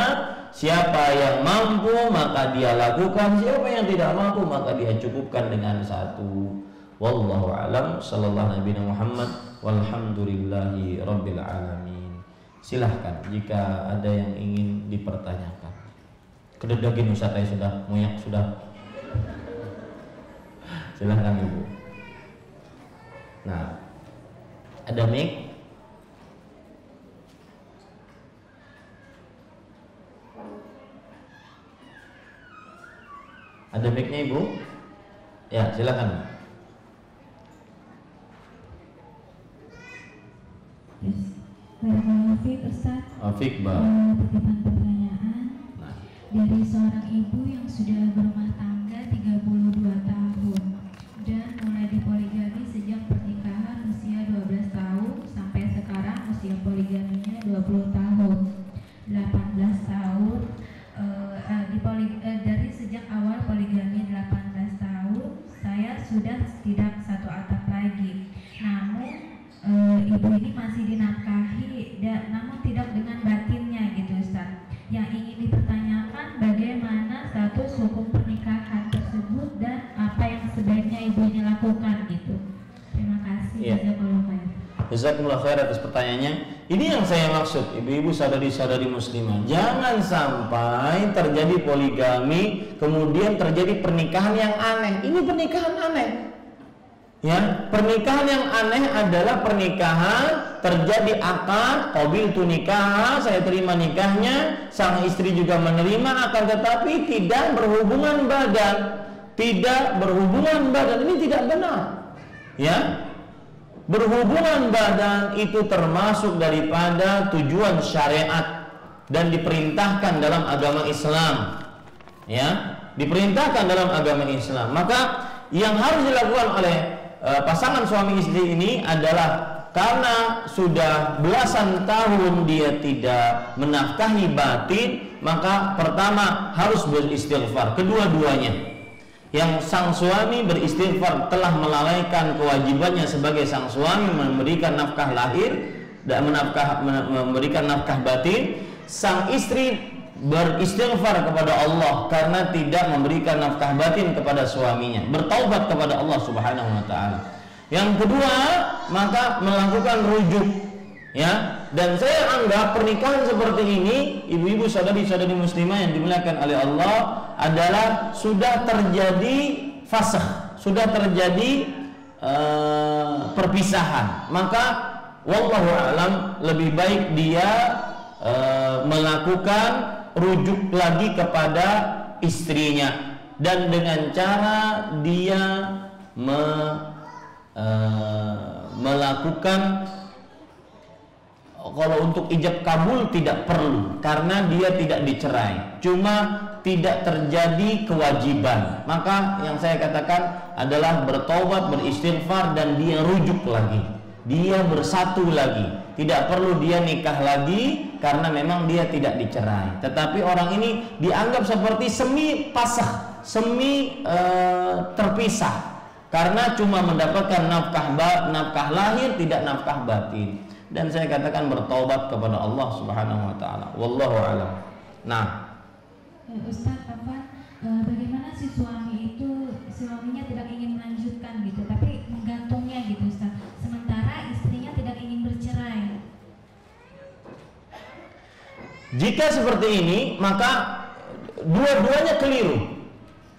Siapa yang mampu maka dia lakukan, siapa yang tidak mampu maka dia cukupkan dengan satu. Wallahu a'lam. Sallallahu Nabi Muhammad walhamdulillahi rabbil alamin. Silahkan jika ada yang ingin dipertanyakan. Kededagin Ustaz, saya sudah muyak sudah. Silahkan Ibu. Nah, ada mic? Ada mic-nya Ibu? Ya, silakan. Baik, Ustaz. Titipan pertanyaan dari seorang ibu yang sudah berumah tangga 32 tahun dan mulai dipoligami sejak pernikahan usia 12 tahun sampai sekarang usia poligaminya 20 tahun, 18 tahun. Dari sejak awal poligami 18 tahun saya sudah tidak satu atap lagi. Namun ibu ini masih dinafkahi namun tidak dengan batinnya gitu Ustaz. Yang ingin dipertanyakan bagaimana status hukum pernikahan tersebut dan apa yang sebaiknya ibu ini lakukan gitu. Terima kasih. Jazakallahu khair. Jazakumullah khair atas pertanyaannya. Ini yang saya maksud, ibu-ibu saudari-saudari muslimah, jangan sampai terjadi poligami kemudian terjadi pernikahan yang aneh. Ini pernikahan aneh. Ya, pernikahan yang aneh adalah pernikahan terjadi akad qabiltu nikah, saya terima nikahnya, sang istri juga menerima, akan tetapi tidak berhubungan badan. Tidak berhubungan badan, ini tidak benar. Ya. Berhubungan badan itu termasuk daripada tujuan syariat dan diperintahkan dalam agama Islam. Ya, diperintahkan dalam agama Islam. Maka yang harus dilakukan oleh pasangan suami istri ini adalah karena sudah belasan tahun dia tidak menafkahi batin, maka pertama harus beristighfar kedua-duanya. Yang sang suami beristighfar telah melalaikan kewajibannya sebagai sang suami memberikan nafkah lahir dan memberikan nafkah batin. Sang istri beristighfar kepada Allah karena tidak memberikan nafkah batin kepada suaminya, bertaubat kepada Allah Subhanahu wa taala. Yang kedua, maka melakukan rujuk, ya. Dan saya anggap pernikahan seperti ini, ibu-ibu saudari-saudari muslimah yang dimuliakan oleh Allah, adalah sudah terjadi fasakh, sudah terjadi perpisahan. Maka wallahu a'lam, lebih baik dia melakukan rujuk lagi kepada istrinya, dan dengan cara dia melakukan, kalau untuk ijab kabul tidak perlu karena dia tidak dicerai, cuma tidak terjadi kewajiban. Maka yang saya katakan adalah bertaubat, beristighfar, dan dia rujuk lagi, dia bersatu lagi. Tidak perlu dia nikah lagi karena memang dia tidak dicerai. Tetapi orang ini dianggap seperti semi pasah, semi terpisah, karena cuma mendapatkan nafkah lahir, tidak nafkah batin. Dan saya katakan bertaubat kepada Allah Subhanahu wa taala. Wallahu a'lam. Nah, Ustaz, bagaimana si suaminya tidak ingin melanjutkan gitu, tapi menggantungnya gitu Ustaz. Sementara istrinya tidak ingin bercerai. Jika seperti ini, maka dua-duanya keliru.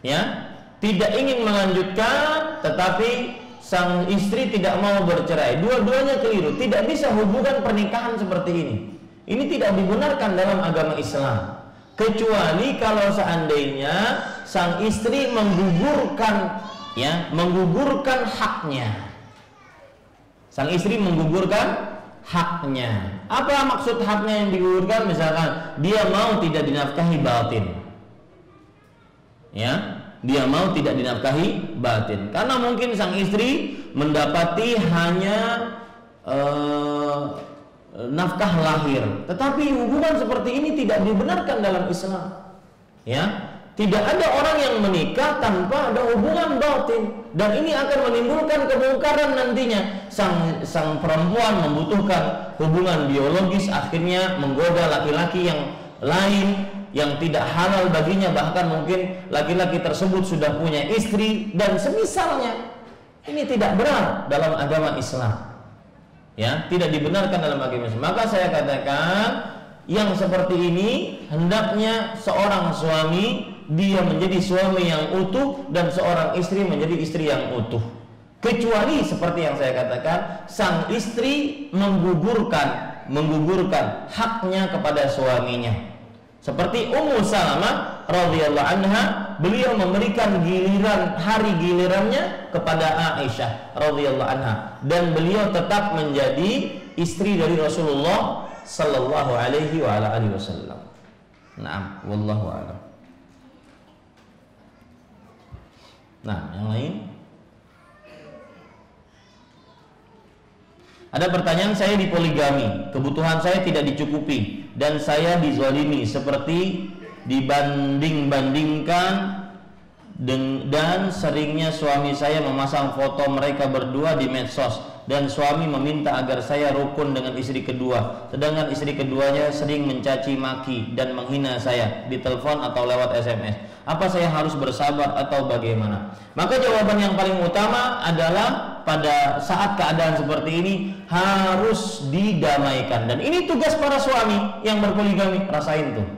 Ya, tidak ingin melanjutkan tetapi sang istri tidak mau bercerai. Dua-duanya keliru. Tidak bisa hubungan pernikahan seperti ini. Ini tidak dibenarkan dalam agama Islam. Kecuali kalau seandainya sang istri menggugurkan haknya. Sang istri menggugurkan haknya. Apa maksud haknya yang digugurkan? Misalkan dia mau tidak dinafkahi batin. Ya, dia mau tidak dinafkahi batin karena mungkin sang istri mendapati hanya nafkah lahir, tetapi hubungan seperti ini tidak dibenarkan dalam Islam. Ya, tidak ada orang yang menikah tanpa ada hubungan batin, dan ini akan menimbulkan kemungkaran nantinya. Sang perempuan membutuhkan hubungan biologis, akhirnya menggoda laki-laki yang lain yang tidak halal baginya, bahkan mungkin laki-laki tersebut sudah punya istri dan semisalnya. Ini tidak benar dalam agama Islam. Ya, tidak dibenarkan dalam agama Islam. Maka saya katakan yang seperti ini hendaknya seorang suami dia menjadi suami yang utuh dan seorang istri menjadi istri yang utuh. Kecuali seperti yang saya katakan, sang istri menggugurkan haknya kepada suaminya. Seperti Ummu Salamah radhiyallahu anha, beliau memberikan hari gilirannya kepada Aisyah radhiyallahu anha, dan beliau tetap menjadi istri dari Rasulullah sallallahu alaihi wasallam. Naam, wallahu a'lam. Nah, yang lain? Ada pertanyaan, saya dipoligami, kebutuhan saya tidak dicukupi dan saya dizalimi seperti dibanding-bandingkan dan seringnya suami saya memasang foto mereka berdua di medsos dan suami meminta agar saya rukun dengan istri kedua, sedangkan istri keduanya sering mencaci maki dan menghina saya di telepon atau lewat SMS. Apa saya harus bersabar atau bagaimana? Maka jawaban yang paling utama adalah pada saat keadaan seperti ini harus didamaikan, dan ini tugas para suami yang berpoligami. Rasain tuh,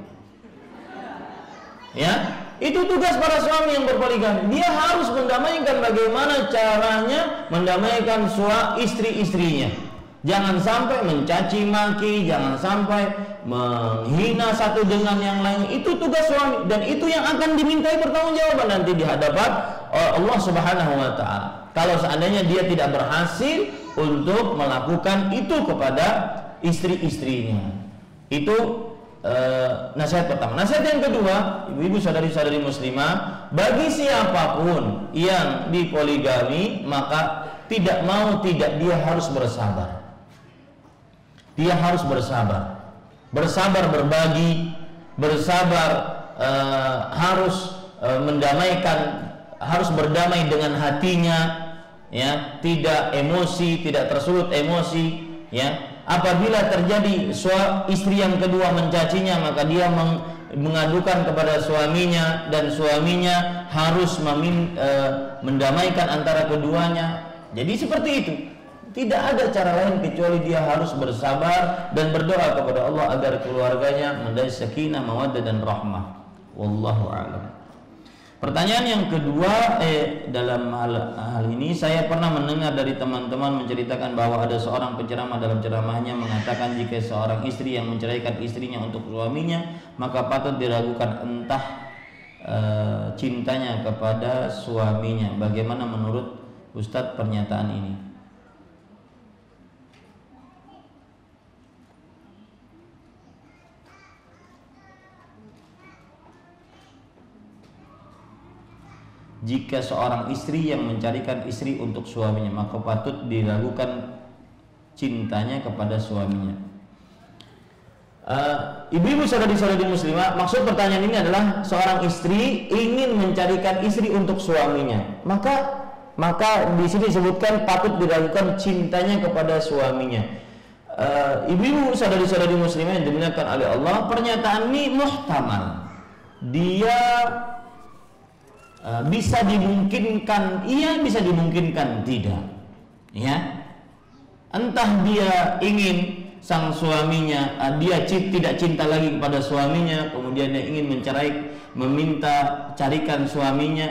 ya, itu tugas para suami yang berpoligami. Dia harus mendamaikan, bagaimana caranya mendamaikan istri-istrinya. Jangan sampai mencaci maki, jangan sampai menghina satu dengan yang lain. Itu tugas suami, dan itu yang akan dimintai pertanggungjawaban nanti di hadapan Allah Subhanahu wa taala. Kalau seandainya dia tidak berhasil untuk melakukan itu kepada istri-istrinya. Itu nasihat pertama. Nasihat yang kedua, ibu-ibu saudari-saudari muslimah, bagi siapapun yang dipoligami, maka tidak mau tidak dia harus bersabar. Dia harus bersabar, bersabar berbagi, bersabar harus mendamaikan, harus berdamai dengan hatinya, ya, tidak emosi, tidak tersulut emosi, ya. Apabila terjadi istri yang kedua mencacinya, maka dia mengadukan kepada suaminya, dan suaminya harus mendamaikan antara keduanya. Jadi seperti itu. Tidak ada cara lain kecuali dia harus bersabar dan berdoa kepada Allah agar keluarganya mendapatkan sakinah, mawaddah dan rahmah. Wallahu a'lam. Pertanyaan yang kedua, dalam hal ini saya pernah mendengar dari teman-teman menceritakan bahwa ada seorang penceramah dalam ceramahnya mengatakan jika seorang istri yang menceraikan istrinya untuk suaminya, maka patut diragukan entah cintanya kepada suaminya. Bagaimana menurut Ustadz pernyataan ini? Jika seorang istri yang mencarikan istri untuk suaminya, maka patut diragukan cintanya kepada suaminya. Ibu-ibu saudari-saudari muslimah, maksud pertanyaan ini adalah seorang istri ingin mencarikan istri untuk suaminya, maka di sini disebutkan patut diragukan cintanya kepada suaminya. Ibu-ibu saudari-saudari muslimah yang dimuliakan oleh Allah, pernyataan ini muhtamal. Dia bisa dimungkinkan iya, bisa dimungkinkan tidak, ya. Entah dia ingin sang suaminya, dia tidak cinta lagi kepada suaminya, kemudian dia ingin meminta carikan suaminya,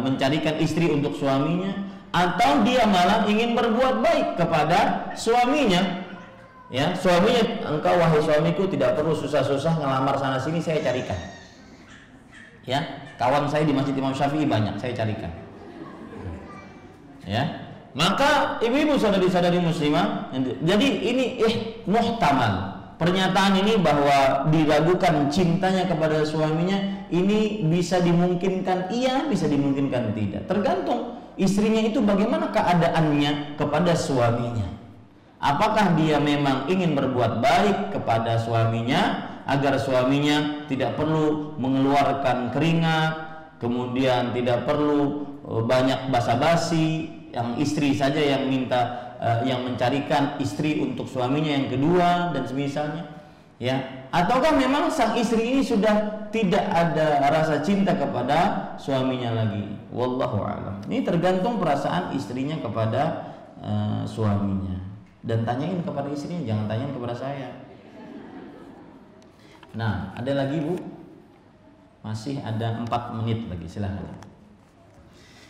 mencarikan istri untuk suaminya, atau dia malah ingin berbuat baik kepada suaminya, ya. Suaminya, engkau wahai suamiku tidak perlu susah-susah ngelamar sana sini, saya carikan, ya. Kawan saya di Masjid Imam Syafi'i banyak, saya carikan, ya. Maka ibu-ibu saudari-saudari muslimah, jadi ini muhtamal. Pernyataan ini bahwa diragukan cintanya kepada suaminya, ini bisa dimungkinkan iya, bisa dimungkinkan tidak. Tergantung istrinya itu bagaimana keadaannya kepada suaminya. Apakah dia memang ingin berbuat baik kepada suaminya agar suaminya tidak perlu mengeluarkan keringat, kemudian tidak perlu banyak basa-basi, yang istri saja yang minta, yang mencarikan istri untuk suaminya yang kedua dan semisalnya, ya. Ataukah memang sang istri ini sudah tidak ada rasa cinta kepada suaminya lagi? Wallahu a'lam. Ini tergantung perasaan istrinya kepada suaminya. Dan tanyain kepada istrinya, jangan tanyain kepada saya. Nah, ada lagi Bu? Masih ada 4 menit lagi, silahkan.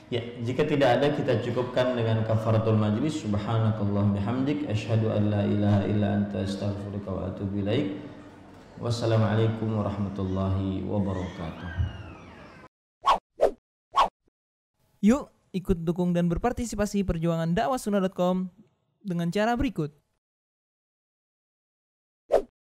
Ya, jika tidak ada kita cukupkan dengan kafaratul majlis. Subhanakallah bihamdik, asyhadu an la ilaha illa anta astaghfiruka wa atubu ilaik. Wassalamualaikum warahmatullahi wabarakatuh. Yuk ikut dukung dan berpartisipasi perjuangan dakwahsunnah.com dengan cara berikut.